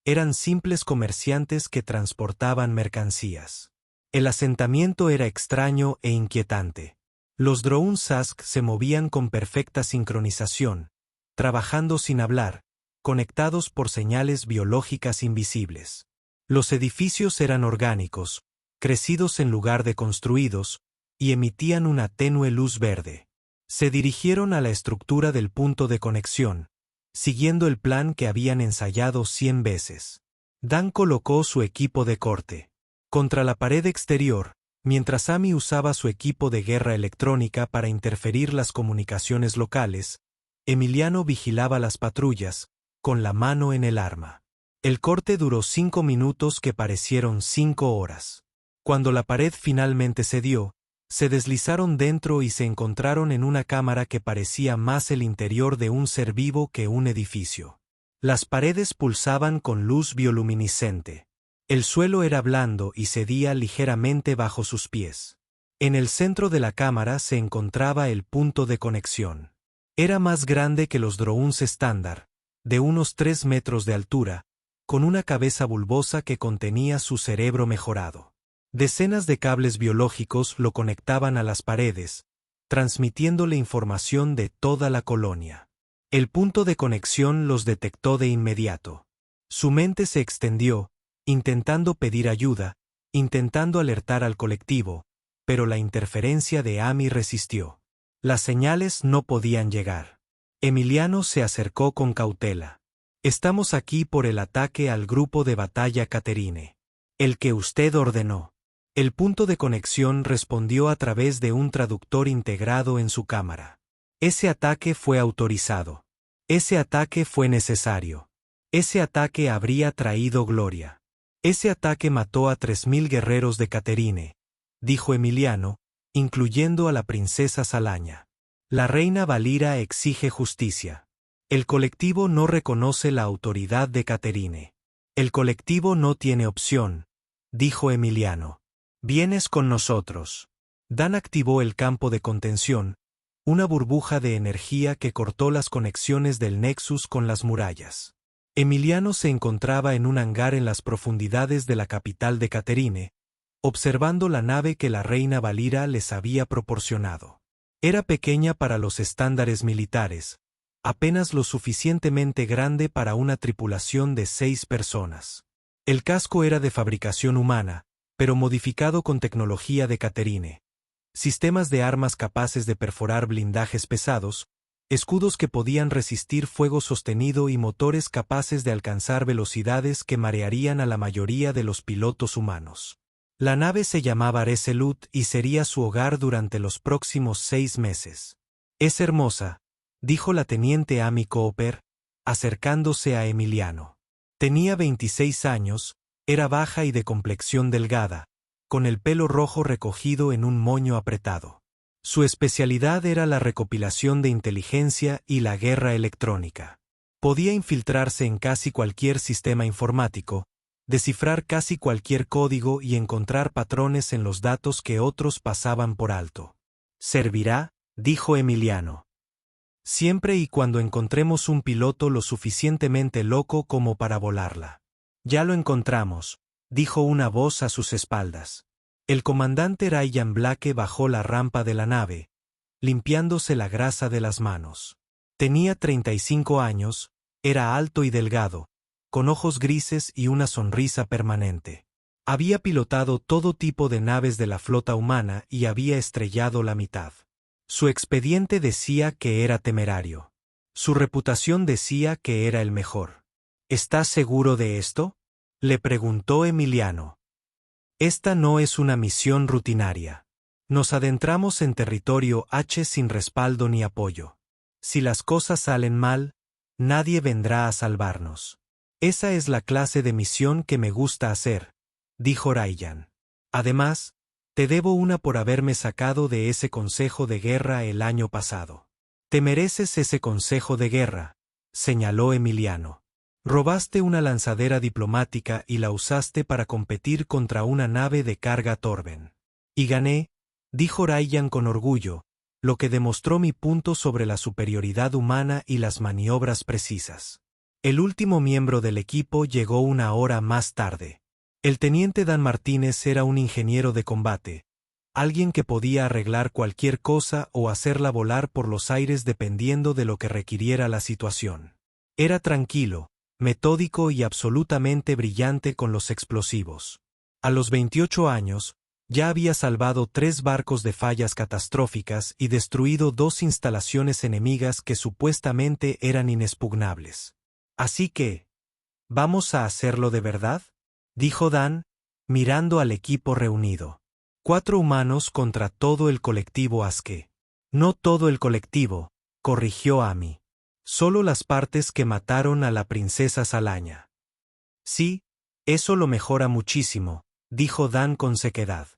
eran simples comerciantes que transportaban mercancías. El asentamiento era extraño e inquietante. Los Drone Sask se movían con perfecta sincronización, trabajando sin hablar, conectados por señales biológicas invisibles. Los edificios eran orgánicos, crecidos en lugar de construidos, y emitían una tenue luz verde. Se dirigieron a la estructura del punto de conexión, siguiendo el plan que habían ensayado 100 veces. Dan colocó su equipo de corte contra la pared exterior, mientras Amy usaba su equipo de guerra electrónica para interferir las comunicaciones locales. Emiliano vigilaba las patrullas, con la mano en el arma. El corte duró 5 minutos que parecieron 5 horas. Cuando la pared finalmente cedió, se deslizaron dentro y se encontraron en una cámara que parecía más el interior de un ser vivo que un edificio. Las paredes pulsaban con luz bioluminiscente. El suelo era blando y cedía ligeramente bajo sus pies. En el centro de la cámara se encontraba el punto de conexión. Era más grande que los drones estándar, de unos 3 metros de altura, con una cabeza bulbosa que contenía su cerebro mejorado. Decenas de cables biológicos lo conectaban a las paredes, transmitiéndole información de toda la colonia. El punto de conexión los detectó de inmediato. Su mente se extendió, intentando pedir ayuda, intentando alertar al colectivo, pero la interferencia de Amy resistió. Las señales no podían llegar. Emiliano se acercó con cautela. Estamos aquí por el ataque al grupo de batalla Caterine. El que usted ordenó. El punto de conexión respondió a través de un traductor integrado en su cámara. Ese ataque fue autorizado. Ese ataque fue necesario. Ese ataque habría traído gloria. Ese ataque mató a 3000 guerreros de Caterine, dijo Emiliano, incluyendo a la princesa Salaña. La reina Valira exige justicia. El colectivo no reconoce la autoridad de Caterine. El colectivo no tiene opción, dijo Emiliano. Vienes con nosotros. Dan activó el campo de contención, una burbuja de energía que cortó las conexiones del Nexus con las murallas. Emiliano se encontraba en un hangar en las profundidades de la capital de Caterine, observando la nave que la reina Valira les había proporcionado. Era pequeña para los estándares militares, apenas lo suficientemente grande para una tripulación de 6 personas. El casco era de fabricación humana, pero modificado con tecnología de Caterine. Sistemas de armas capaces de perforar blindajes pesados, escudos que podían resistir fuego sostenido y motores capaces de alcanzar velocidades que marearían a la mayoría de los pilotos humanos. La nave se llamaba Resolute y sería su hogar durante los próximos 6 meses. Es hermosa, dijo la teniente Amy Cooper, acercándose a Emiliano. Tenía 26 años, era baja y de complexión delgada, con el pelo rojo recogido en un moño apretado. Su especialidad era la recopilación de inteligencia y la guerra electrónica. Podía infiltrarse en casi cualquier sistema informático, descifrar casi cualquier código y encontrar patrones en los datos que otros pasaban por alto. «Servirá», dijo Emiliano. «Siempre y cuando encontremos un piloto lo suficientemente loco como para volarla». «Ya lo encontramos», dijo una voz a sus espaldas. El comandante Ryan Blake bajó la rampa de la nave, limpiándose la grasa de las manos. Tenía 35 años, era alto y delgado, con ojos grises y una sonrisa permanente. Había pilotado todo tipo de naves de la flota humana y había estrellado la mitad. Su expediente decía que era temerario. Su reputación decía que era el mejor. ¿Estás seguro de esto?, le preguntó Emiliano. Esta no es una misión rutinaria. Nos adentramos en territorio H sin respaldo ni apoyo. Si las cosas salen mal, nadie vendrá a salvarnos. Esa es la clase de misión que me gusta hacer, dijo Ryan. Además, te debo una por haberme sacado de ese consejo de guerra el año pasado. Te mereces ese consejo de guerra, señaló Emiliano. Robaste una lanzadera diplomática y la usaste para competir contra una nave de carga Torben. Y gané, dijo Ryan con orgullo, lo que demostró mi punto sobre la superioridad humana y las maniobras precisas. El último miembro del equipo llegó una hora más tarde. El teniente Dan Martínez era un ingeniero de combate, alguien que podía arreglar cualquier cosa o hacerla volar por los aires dependiendo de lo que requiriera la situación. Era tranquilo, metódico y absolutamente brillante con los explosivos. A los 28 años, ya había salvado 3 barcos de fallas catastróficas y destruido 2 instalaciones enemigas que supuestamente eran inexpugnables. Así que, ¿vamos a hacerlo de verdad?, dijo Dan, mirando al equipo reunido. 4 humanos contra todo el colectivo Aske. No todo el colectivo, corrigió Amy. Solo las partes que mataron a la princesa Salaña. Sí, eso lo mejora muchísimo, dijo Dan con sequedad.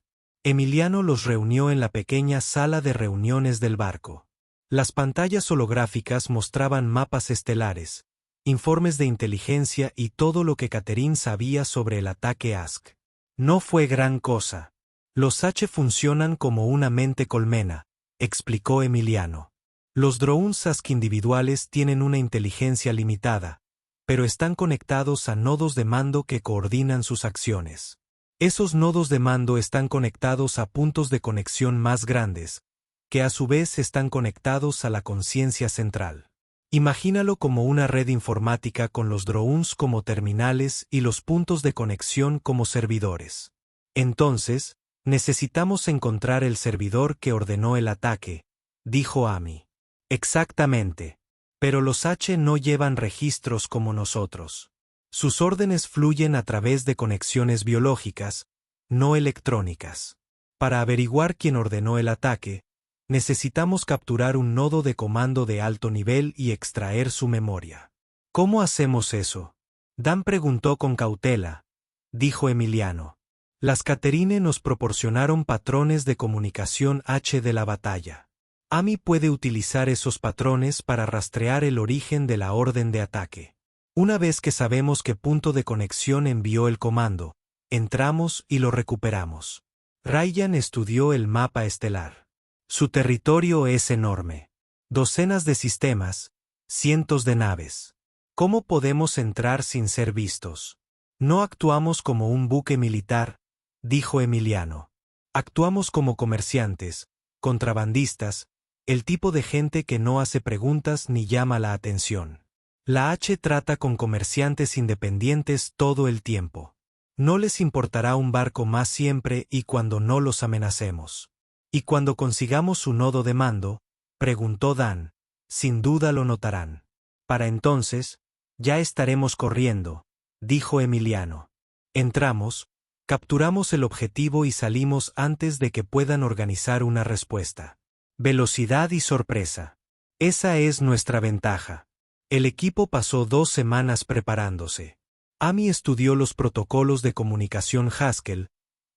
Emiliano los reunió en la pequeña sala de reuniones del barco. Las pantallas holográficas mostraban mapas estelares, informes de inteligencia y todo lo que Catherine sabía sobre el ataque Ask. No fue gran cosa. Los H funcionan como una mente colmena, explicó Emiliano. Los drones Ask individuales tienen una inteligencia limitada, pero están conectados a nodos de mando que coordinan sus acciones. Esos nodos de mando están conectados a puntos de conexión más grandes, que a su vez están conectados a la conciencia central. Imagínalo como una red informática con los drones como terminales y los puntos de conexión como servidores. Entonces, necesitamos encontrar el servidor que ordenó el ataque, dijo Amy. Exactamente. Pero los H no llevan registros como nosotros. Sus órdenes fluyen a través de conexiones biológicas, no electrónicas. Para averiguar quién ordenó el ataque, necesitamos capturar un nodo de comando de alto nivel y extraer su memoria. ¿Cómo hacemos eso?, Dan preguntó con cautela, dijo Emiliano. Las Catherine nos proporcionaron patrones de comunicación H de la batalla. Amy puede utilizar esos patrones para rastrear el origen de la orden de ataque. Una vez que sabemos qué punto de conexión envió el comando, entramos y lo recuperamos. Ryan estudió el mapa estelar. Su territorio es enorme. Docenas de sistemas, cientos de naves. ¿Cómo podemos entrar sin ser vistos? No actuamos como un buque militar, dijo Emiliano. Actuamos como comerciantes, contrabandistas, el tipo de gente que no hace preguntas ni llama la atención. La H trata con comerciantes independientes todo el tiempo. No les importará un barco más siempre y cuando no los amenacemos. Y cuando consigamos su nodo de mando, preguntó Dan, sin duda lo notarán. Para entonces, ya estaremos corriendo, dijo Emiliano. Entramos, capturamos el objetivo y salimos antes de que puedan organizar una respuesta. Velocidad y sorpresa. Esa es nuestra ventaja. El equipo pasó 2 semanas preparándose. Amy estudió los protocolos de comunicación Haskell,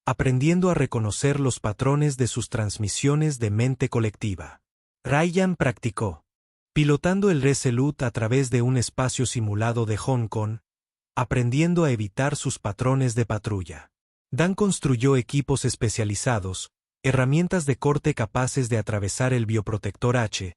aprendiendo a reconocer los patrones de sus transmisiones de mente colectiva. Ryan practicó, pilotando el Resolute a través de un espacio simulado de Hong Kong, aprendiendo a evitar sus patrones de patrulla. Dan construyó equipos especializados, herramientas de corte capaces de atravesar el bioprotector H,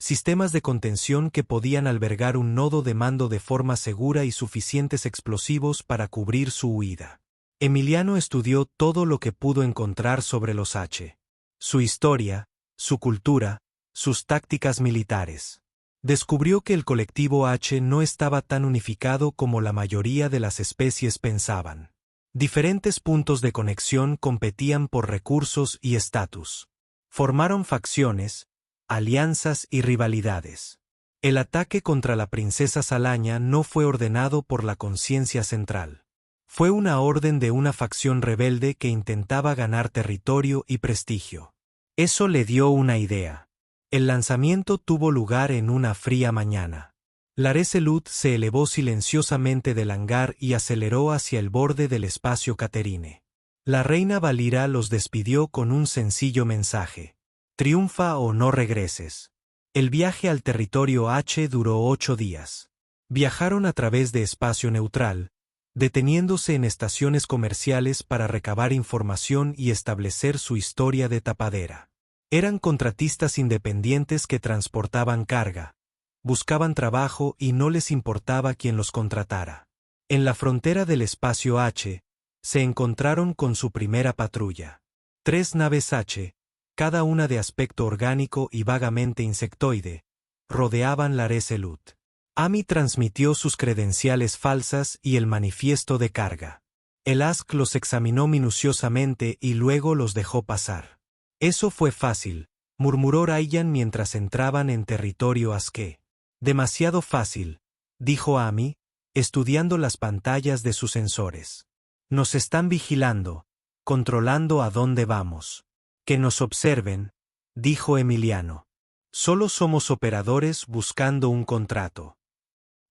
sistemas de contención que podían albergar un nodo de mando de forma segura y suficientes explosivos para cubrir su huida. Emiliano estudió todo lo que pudo encontrar sobre los H. Su historia, su cultura, sus tácticas militares. Descubrió que el colectivo H no estaba tan unificado como la mayoría de las especies pensaban. Diferentes puntos de conexión competían por recursos y estatus. Formaron facciones, alianzas y rivalidades. El ataque contra la princesa Salaña no fue ordenado por la conciencia central. Fue una orden de una facción rebelde que intentaba ganar territorio y prestigio. Eso le dio una idea. El lanzamiento tuvo lugar en una fría mañana. La Resolute se elevó silenciosamente del hangar y aceleró hacia el borde del espacio Catherine. La reina Valira los despidió con un sencillo mensaje. Triunfa o no regreses. El viaje al territorio H duró 8 días. Viajaron a través de espacio neutral, deteniéndose en estaciones comerciales para recabar información y establecer su historia de tapadera. Eran contratistas independientes que transportaban carga, buscaban trabajo y no les importaba quién los contratara. En la frontera del espacio H, se encontraron con su primera patrulla. 3 naves H, cada una de aspecto orgánico y vagamente insectoide, rodeaban la Resolute. Amy transmitió sus credenciales falsas y el manifiesto de carga. El ASC los examinó minuciosamente y luego los dejó pasar. Eso fue fácil, murmuró Ryan mientras entraban en territorio ASC. Demasiado fácil, dijo Amy, estudiando las pantallas de sus sensores. Nos están vigilando, controlando a dónde vamos. Que nos observen, dijo Emiliano. Solo somos operadores buscando un contrato.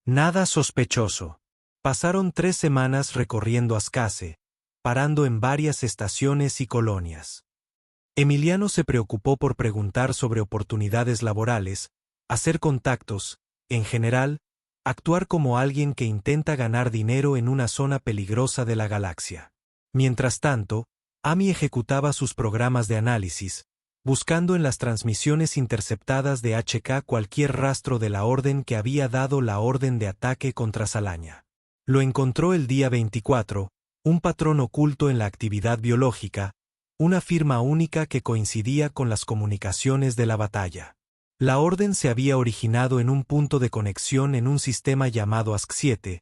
Nada sospechoso. Pasaron 3 semanas recorriendo Ascase, parando en varias estaciones y colonias. Emiliano se preocupó por preguntar sobre oportunidades laborales, hacer contactos, en general, actuar como alguien que intenta ganar dinero en una zona peligrosa de la galaxia. Mientras tanto, Amy ejecutaba sus programas de análisis, buscando en las transmisiones interceptadas de HK cualquier rastro de la orden que había dado la orden de ataque contra Salaña. Lo encontró el día 24, un patrón oculto en la actividad biológica, una firma única que coincidía con las comunicaciones de la batalla. La orden se había originado en un punto de conexión en un sistema llamado ASC-7,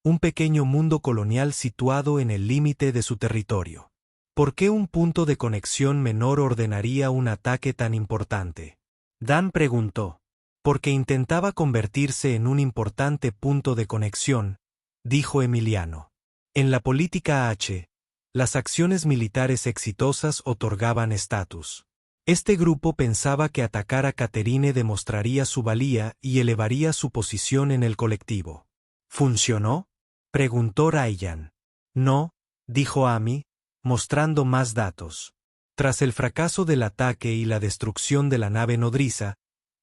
un pequeño mundo colonial situado en el límite de su territorio. ¿Por qué un punto de conexión menor ordenaría un ataque tan importante? Dan preguntó. Porque intentaba convertirse en un importante punto de conexión, dijo Emiliano. En la política H, las acciones militares exitosas otorgaban estatus. Este grupo pensaba que atacar a Catherine demostraría su valía y elevaría su posición en el colectivo. ¿Funcionó?, preguntó Ryan. No, dijo Amy, mostrando más datos. Tras el fracaso del ataque y la destrucción de la nave nodriza,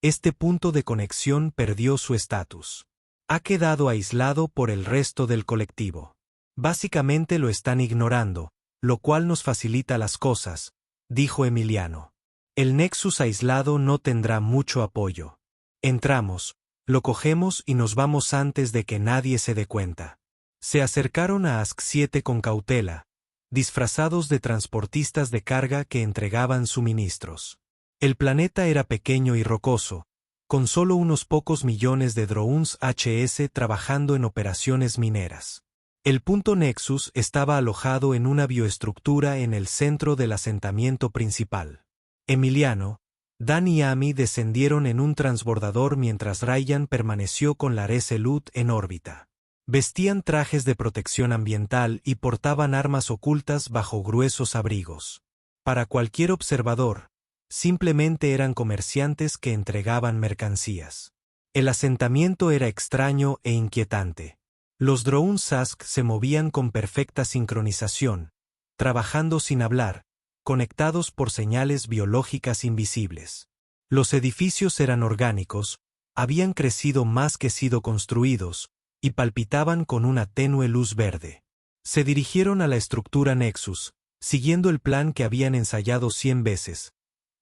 este punto de conexión perdió su estatus. Ha quedado aislado por el resto del colectivo. Básicamente lo están ignorando, lo cual nos facilita las cosas, dijo Emiliano. El Nexus aislado no tendrá mucho apoyo. Entramos, lo cogemos y nos vamos antes de que nadie se dé cuenta. Se acercaron a ASC-7 con cautela, disfrazados de transportistas de carga que entregaban suministros. El planeta era pequeño y rocoso, con solo unos pocos millones de drones HS trabajando en operaciones mineras. El punto Nexus estaba alojado en una bioestructura en el centro del asentamiento principal. Emiliano, Dan y Amy descendieron en un transbordador mientras Ryan permaneció con la Resolute en órbita. Vestían trajes de protección ambiental y portaban armas ocultas bajo gruesos abrigos. Para cualquier observador, simplemente eran comerciantes que entregaban mercancías. El asentamiento era extraño e inquietante. Los drones Sask se movían con perfecta sincronización, trabajando sin hablar, conectados por señales biológicas invisibles. Los edificios eran orgánicos, habían crecido más que sido construidos, y palpitaban con una tenue luz verde. Se dirigieron a la estructura Nexus, siguiendo el plan que habían ensayado 100 veces.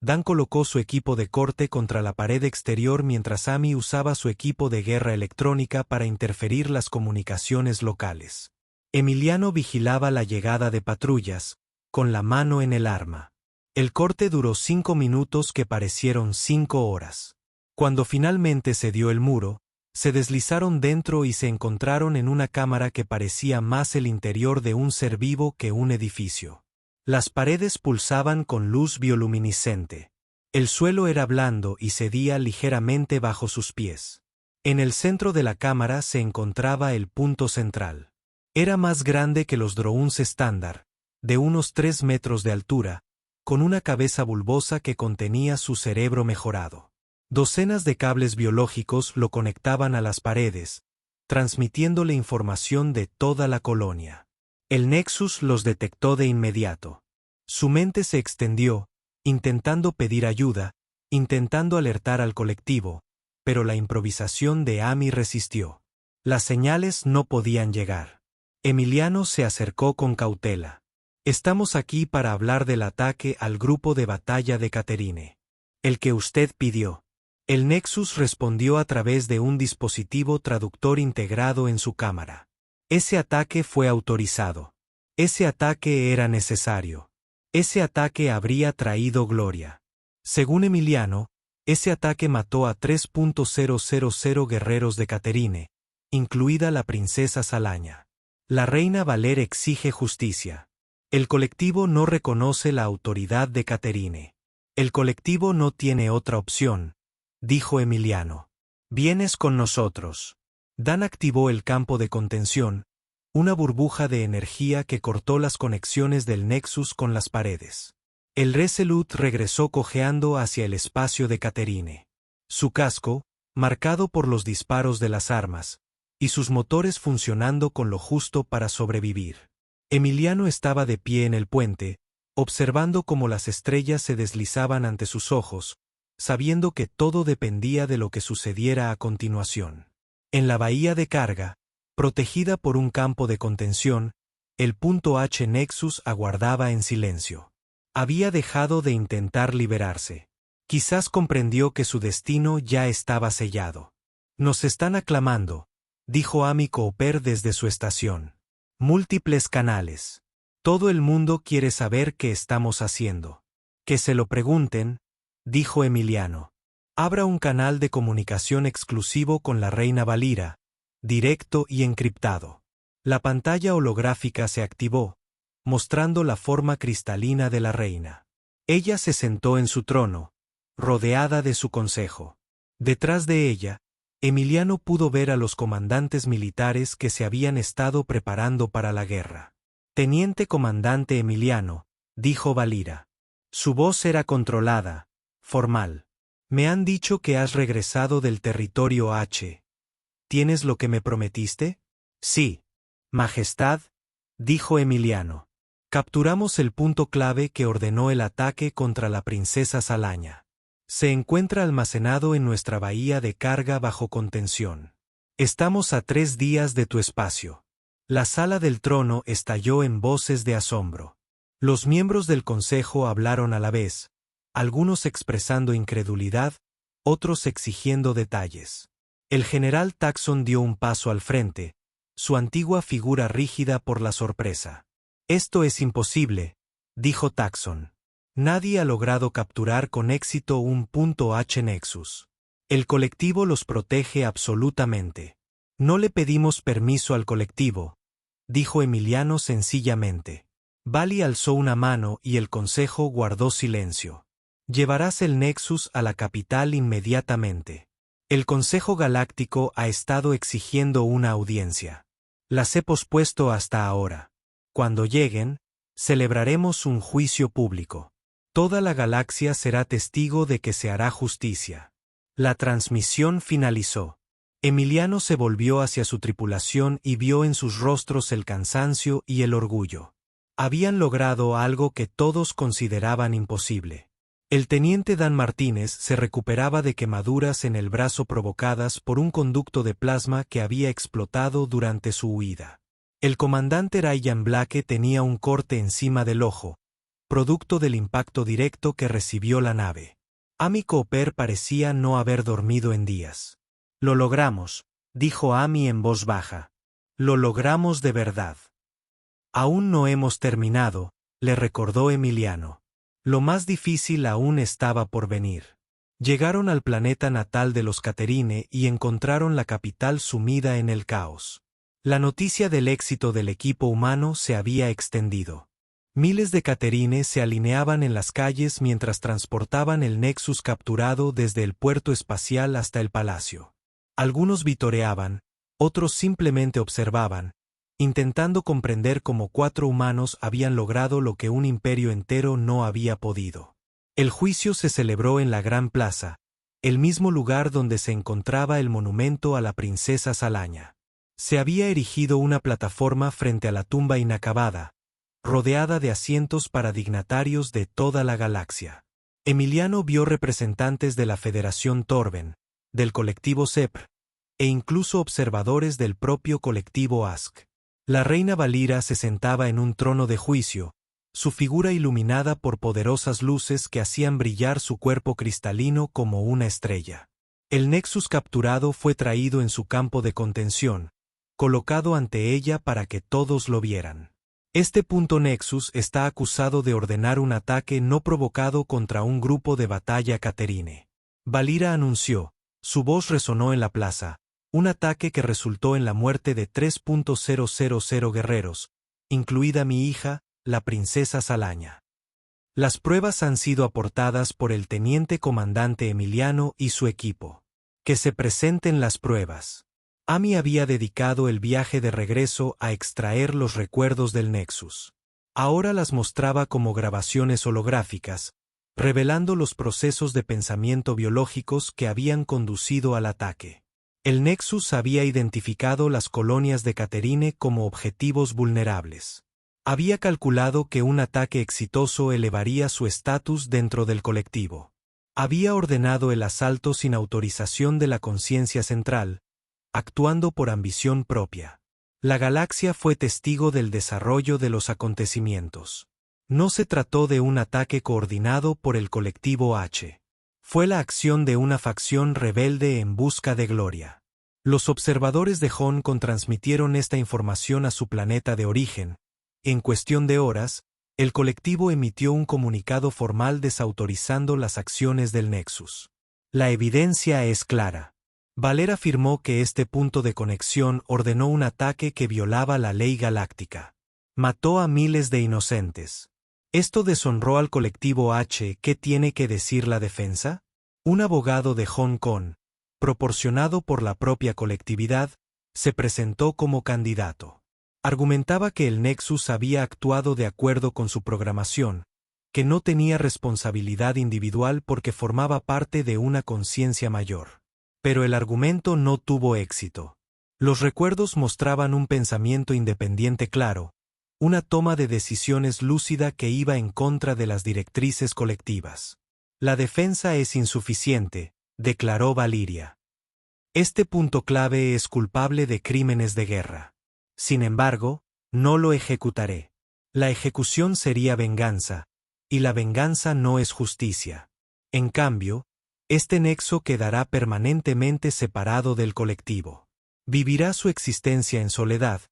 Dan colocó su equipo de corte contra la pared exterior mientras Amy usaba su equipo de guerra electrónica para interferir las comunicaciones locales. Emiliano vigilaba la llegada de patrullas, con la mano en el arma. El corte duró 5 minutos que parecieron 5 horas. Cuando finalmente se dio el muro, se deslizaron dentro y se encontraron en una cámara que parecía más el interior de un ser vivo que un edificio. Las paredes pulsaban con luz bioluminiscente. El suelo era blando y cedía ligeramente bajo sus pies. En el centro de la cámara se encontraba el punto central. Era más grande que los drones estándar, de unos 3 metros de altura, con una cabeza bulbosa que contenía su cerebro mejorado. Docenas de cables biológicos lo conectaban a las paredes, transmitiéndole información de toda la colonia. El Nexus los detectó de inmediato. Su mente se extendió, intentando pedir ayuda, intentando alertar al colectivo, pero la improvisación de Amy resistió. Las señales no podían llegar. Emiliano se acercó con cautela. Estamos aquí para hablar del ataque al grupo de batalla de Catherine. El que usted pidió. El Nexus respondió a través de un dispositivo traductor integrado en su cámara. Ese ataque fue autorizado. Ese ataque era necesario. Ese ataque habría traído gloria. Según Emiliano, ese ataque mató a 3.000 guerreros de Catherine, incluida la princesa Salaña. La reina Valer exige justicia. El colectivo no reconoce la autoridad de Catherine. El colectivo no tiene otra opción, dijo Emiliano. Vienes con nosotros. Dan activó el campo de contención, una burbuja de energía que cortó las conexiones del Nexus con las paredes. El Resolute regresó cojeando hacia el espacio de Catherine. Su casco, marcado por los disparos de las armas, y sus motores funcionando con lo justo para sobrevivir. Emiliano estaba de pie en el puente, observando cómo las estrellas se deslizaban ante sus ojos, sabiendo que todo dependía de lo que sucediera a continuación. En la bahía de carga, protegida por un campo de contención, el punto H Nexus aguardaba en silencio. Había dejado de intentar liberarse. Quizás comprendió que su destino ya estaba sellado. Nos están aclamando, dijo Amy Cooper desde su estación. Múltiples canales. Todo el mundo quiere saber qué estamos haciendo. Que se lo pregunten, dijo Emiliano. Abra un canal de comunicación exclusivo con la reina Valira, directo y encriptado. La pantalla holográfica se activó, mostrando la forma cristalina de la reina. Ella se sentó en su trono, rodeada de su consejo. Detrás de ella, Emiliano pudo ver a los comandantes militares que se habían estado preparando para la guerra. Teniente comandante Emiliano, dijo Valira. Su voz era controlada, formal. Me han dicho que has regresado del territorio H. ¿Tienes lo que me prometiste? Sí. Majestad, dijo Emiliano. Capturamos el punto clave que ordenó el ataque contra la princesa Salaña. Se encuentra almacenado en nuestra bahía de carga bajo contención. Estamos a 3 días de tu espacio. La sala del trono estalló en voces de asombro. Los miembros del consejo hablaron a la vez, algunos expresando incredulidad, otros exigiendo detalles. El general Taxon dio un paso al frente, su antigua figura rígida por la sorpresa. Esto es imposible, dijo Taxon. Nadie ha logrado capturar con éxito un punto H Nexus. El colectivo los protege absolutamente. No le pedimos permiso al colectivo, dijo Emiliano sencillamente. Vali alzó una mano y el consejo guardó silencio. Llevarás el Nexus a la capital inmediatamente. El Consejo Galáctico ha estado exigiendo una audiencia. Las he pospuesto hasta ahora. Cuando lleguen, celebraremos un juicio público. Toda la galaxia será testigo de que se hará justicia. La transmisión finalizó. Emiliano se volvió hacia su tripulación y vio en sus rostros el cansancio y el orgullo. Habían logrado algo que todos consideraban imposible. El teniente Dan Martínez se recuperaba de quemaduras en el brazo provocadas por un conducto de plasma que había explotado durante su huida. El comandante Ryan Blake tenía un corte encima del ojo, producto del impacto directo que recibió la nave. Amy Cooper parecía no haber dormido en días. Lo logramos, dijo Amy en voz baja. Lo logramos de verdad. Aún no hemos terminado, le recordó Emiliano. Lo más difícil aún estaba por venir. Llegaron al planeta natal de los Catherine y encontraron la capital sumida en el caos. La noticia del éxito del equipo humano se había extendido. Miles de Catherine se alineaban en las calles mientras transportaban el Nexus capturado desde el puerto espacial hasta el palacio. Algunos vitoreaban, otros simplemente observaban, intentando comprender cómo 4 humanos habían logrado lo que un imperio entero no había podido. El juicio se celebró en la Gran Plaza, el mismo lugar donde se encontraba el monumento a la princesa Salaña. Se había erigido una plataforma frente a la tumba inacabada, rodeada de asientos para dignatarios de toda la galaxia. Emiliano vio representantes de la Federación Torben, del colectivo SEPR, e incluso observadores del propio colectivo ASK. La reina Valira se sentaba en un trono de juicio, su figura iluminada por poderosas luces que hacían brillar su cuerpo cristalino como una estrella. El Nexus capturado fue traído en su campo de contención, colocado ante ella para que todos lo vieran. Este punto Nexus está acusado de ordenar un ataque no provocado contra un grupo de batalla Caterine. Valira anunció, su voz resonó en la plaza, un ataque que resultó en la muerte de 3.000 guerreros, incluida mi hija, la princesa Salaña. Las pruebas han sido aportadas por el teniente comandante Emiliano y su equipo. Que se presenten las pruebas. Amy había dedicado el viaje de regreso a extraer los recuerdos del Nexus. Ahora las mostraba como grabaciones holográficas, revelando los procesos de pensamiento biológicos que habían conducido al ataque. El Nexus había identificado las colonias de Caterine como objetivos vulnerables. Había calculado que un ataque exitoso elevaría su estatus dentro del colectivo. Había ordenado el asalto sin autorización de la conciencia central, actuando por ambición propia. La galaxia fue testigo del desarrollo de los acontecimientos. No se trató de un ataque coordinado por el colectivo H. Fue la acción de una facción rebelde en busca de gloria. Los observadores de Hong Kong transmitieron esta información a su planeta de origen. En cuestión de horas, el colectivo emitió un comunicado formal desautorizando las acciones del Nexus. La evidencia es clara. Valer afirmó que este punto de conexión ordenó un ataque que violaba la ley galáctica. Mató a miles de inocentes. ¿Esto deshonró al colectivo H? ¿Qué tiene que decir la defensa? Un abogado de Hong Kong, proporcionado por la propia colectividad, se presentó como candidato. Argumentaba que el Nexus había actuado de acuerdo con su programación, que no tenía responsabilidad individual porque formaba parte de una conciencia mayor. Pero el argumento no tuvo éxito. Los recuerdos mostraban un pensamiento independiente claro, una toma de decisiones lúcida que iba en contra de las directrices colectivas. La defensa es insuficiente, declaró Valiria. Este punto clave es culpable de crímenes de guerra. Sin embargo, no lo ejecutaré. La ejecución sería venganza, y la venganza no es justicia. En cambio, este nexo quedará permanentemente separado del colectivo. Vivirá su existencia en soledad,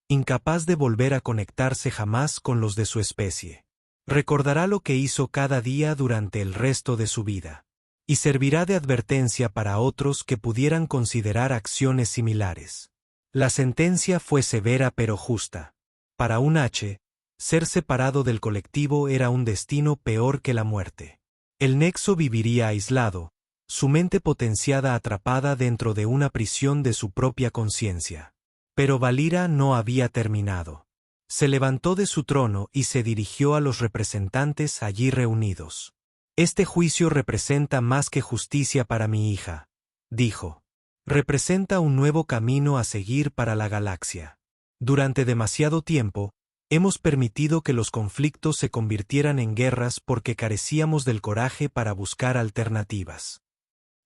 incapaz de volver a conectarse jamás con los de su especie. Recordará lo que hizo cada día durante el resto de su vida. Y servirá de advertencia para otros que pudieran considerar acciones similares. La sentencia fue severa pero justa. Para un H, ser separado del colectivo era un destino peor que la muerte. El nexo viviría aislado, su mente potenciada atrapada dentro de una prisión de su propia conciencia. Pero Valira no había terminado. Se levantó de su trono y se dirigió a los representantes allí reunidos. Este juicio representa más que justicia para mi hija, dijo. Representa un nuevo camino a seguir para la galaxia. Durante demasiado tiempo, hemos permitido que los conflictos se convirtieran en guerras porque carecíamos del coraje para buscar alternativas.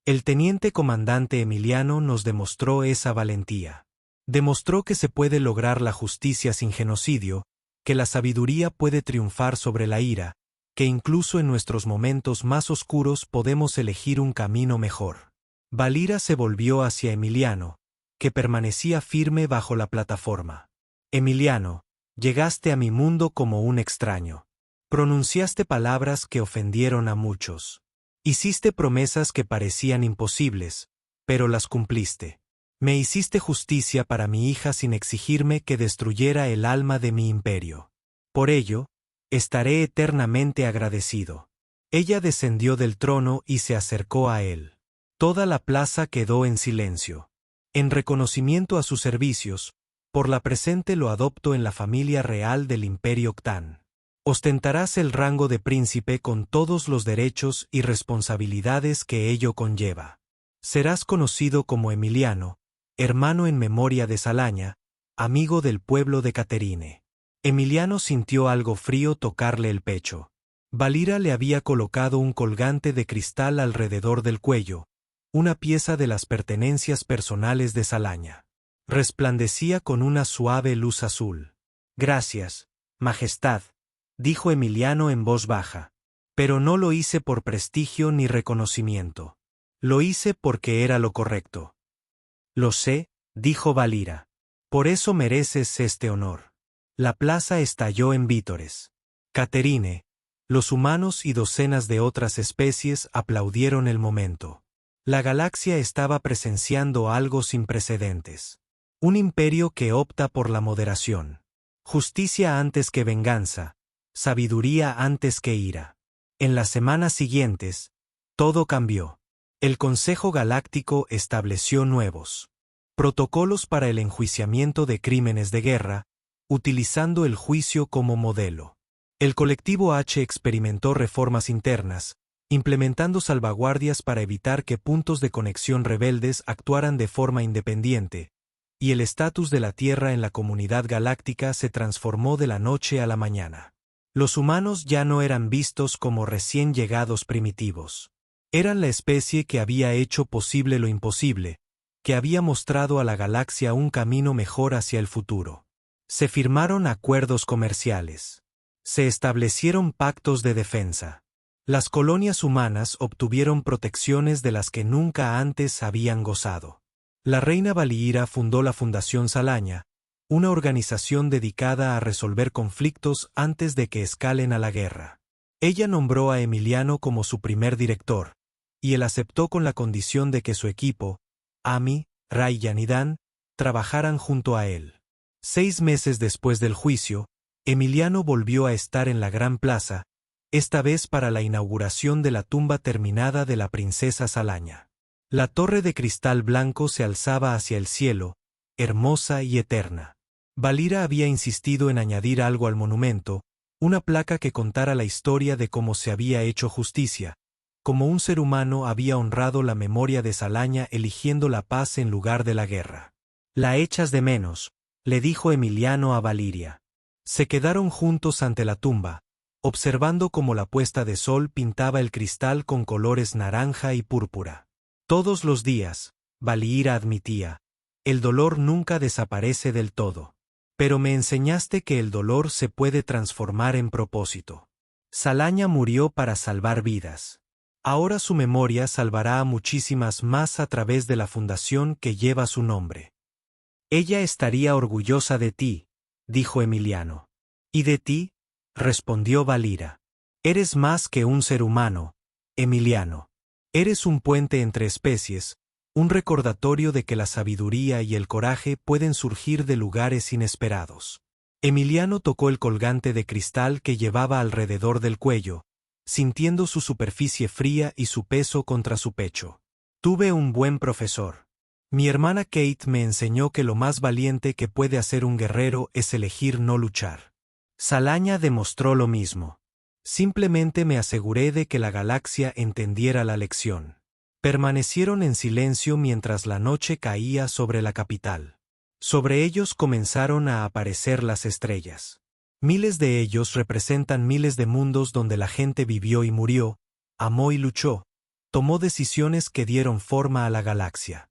El teniente comandante Emiliano nos demostró esa valentía. Demostró que se puede lograr la justicia sin genocidio, que la sabiduría puede triunfar sobre la ira, que incluso en nuestros momentos más oscuros podemos elegir un camino mejor. Valira se volvió hacia Emiliano, que permanecía firme bajo la plataforma. Emiliano, llegaste a mi mundo como un extraño. Pronunciaste palabras que ofendieron a muchos. Hiciste promesas que parecían imposibles, pero las cumpliste. Me hiciste justicia para mi hija sin exigirme que destruyera el alma de mi imperio. Por ello, estaré eternamente agradecido. Ella descendió del trono y se acercó a él. Toda la plaza quedó en silencio. En reconocimiento a sus servicios, por la presente lo adopto en la familia real del Imperio Octán. Ostentarás el rango de príncipe con todos los derechos y responsabilidades que ello conlleva. Serás conocido como Emiliano, hermano en memoria de Salaña, amigo del pueblo de Caterine. Emiliano sintió algo frío tocarle el pecho. Valira le había colocado un colgante de cristal alrededor del cuello, una pieza de las pertenencias personales de Salaña. Resplandecía con una suave luz azul. Gracias, Majestad, dijo Emiliano en voz baja. Pero no lo hice por prestigio ni reconocimiento. Lo hice porque era lo correcto. Lo sé, dijo Valira. Por eso mereces este honor. La plaza estalló en vítores. Caterine, los humanos y docenas de otras especies aplaudieron el momento. La galaxia estaba presenciando algo sin precedentes. Un imperio que opta por la moderación. Justicia antes que venganza. Sabiduría antes que ira. En las semanas siguientes, todo cambió. El Consejo Galáctico estableció nuevos protocolos para el enjuiciamiento de crímenes de guerra, utilizando el juicio como modelo. El colectivo H experimentó reformas internas, implementando salvaguardias para evitar que puntos de conexión rebeldes actuaran de forma independiente, y el estatus de la Tierra en la comunidad galáctica se transformó de la noche a la mañana. Los humanos ya no eran vistos como recién llegados primitivos. Eran la especie que había hecho posible lo imposible, que había mostrado a la galaxia un camino mejor hacia el futuro. Se firmaron acuerdos comerciales. Se establecieron pactos de defensa. Las colonias humanas obtuvieron protecciones de las que nunca antes habían gozado. La reina Valiira fundó la Fundación Salaña, una organización dedicada a resolver conflictos antes de que escalen a la guerra. Ella nombró a Emiliano como su primer director, y él aceptó con la condición de que su equipo, Ami, Rayyan y Dan, trabajaran junto a él. 6 meses después del juicio, Emiliano volvió a estar en la Gran Plaza, esta vez para la inauguración de la tumba terminada de la princesa Salaña. La torre de cristal blanco se alzaba hacia el cielo, hermosa y eterna. Valira había insistido en añadir algo al monumento, una placa que contara la historia de cómo se había hecho justicia, como un ser humano había honrado la memoria de Salaña eligiendo la paz en lugar de la guerra. La echas de menos, le dijo Emiliano a Valiria. Se quedaron juntos ante la tumba, observando cómo la puesta de sol pintaba el cristal con colores naranja y púrpura. Todos los días, Valiria admitía, el dolor nunca desaparece del todo. Pero me enseñaste que el dolor se puede transformar en propósito. Salaña murió para salvar vidas. Ahora su memoria salvará a muchísimas más a través de la fundación que lleva su nombre. Ella estaría orgullosa de ti, dijo Emiliano. ¿Y de ti? Respondió Valira. Eres más que un ser humano, Emiliano. Eres un puente entre especies, un recordatorio de que la sabiduría y el coraje pueden surgir de lugares inesperados. Emiliano tocó el colgante de cristal que llevaba alrededor del cuello, sintiendo su superficie fría y su peso contra su pecho. Tuve un buen profesor. Mi hermana Kate me enseñó que lo más valiente que puede hacer un guerrero es elegir no luchar. Salaña demostró lo mismo. Simplemente me aseguré de que la galaxia entendiera la lección. Permanecieron en silencio mientras la noche caía sobre la capital. Sobre ellos comenzaron a aparecer las estrellas. Miles de ellos representan miles de mundos donde la gente vivió y murió, amó y luchó, tomó decisiones que dieron forma a la galaxia.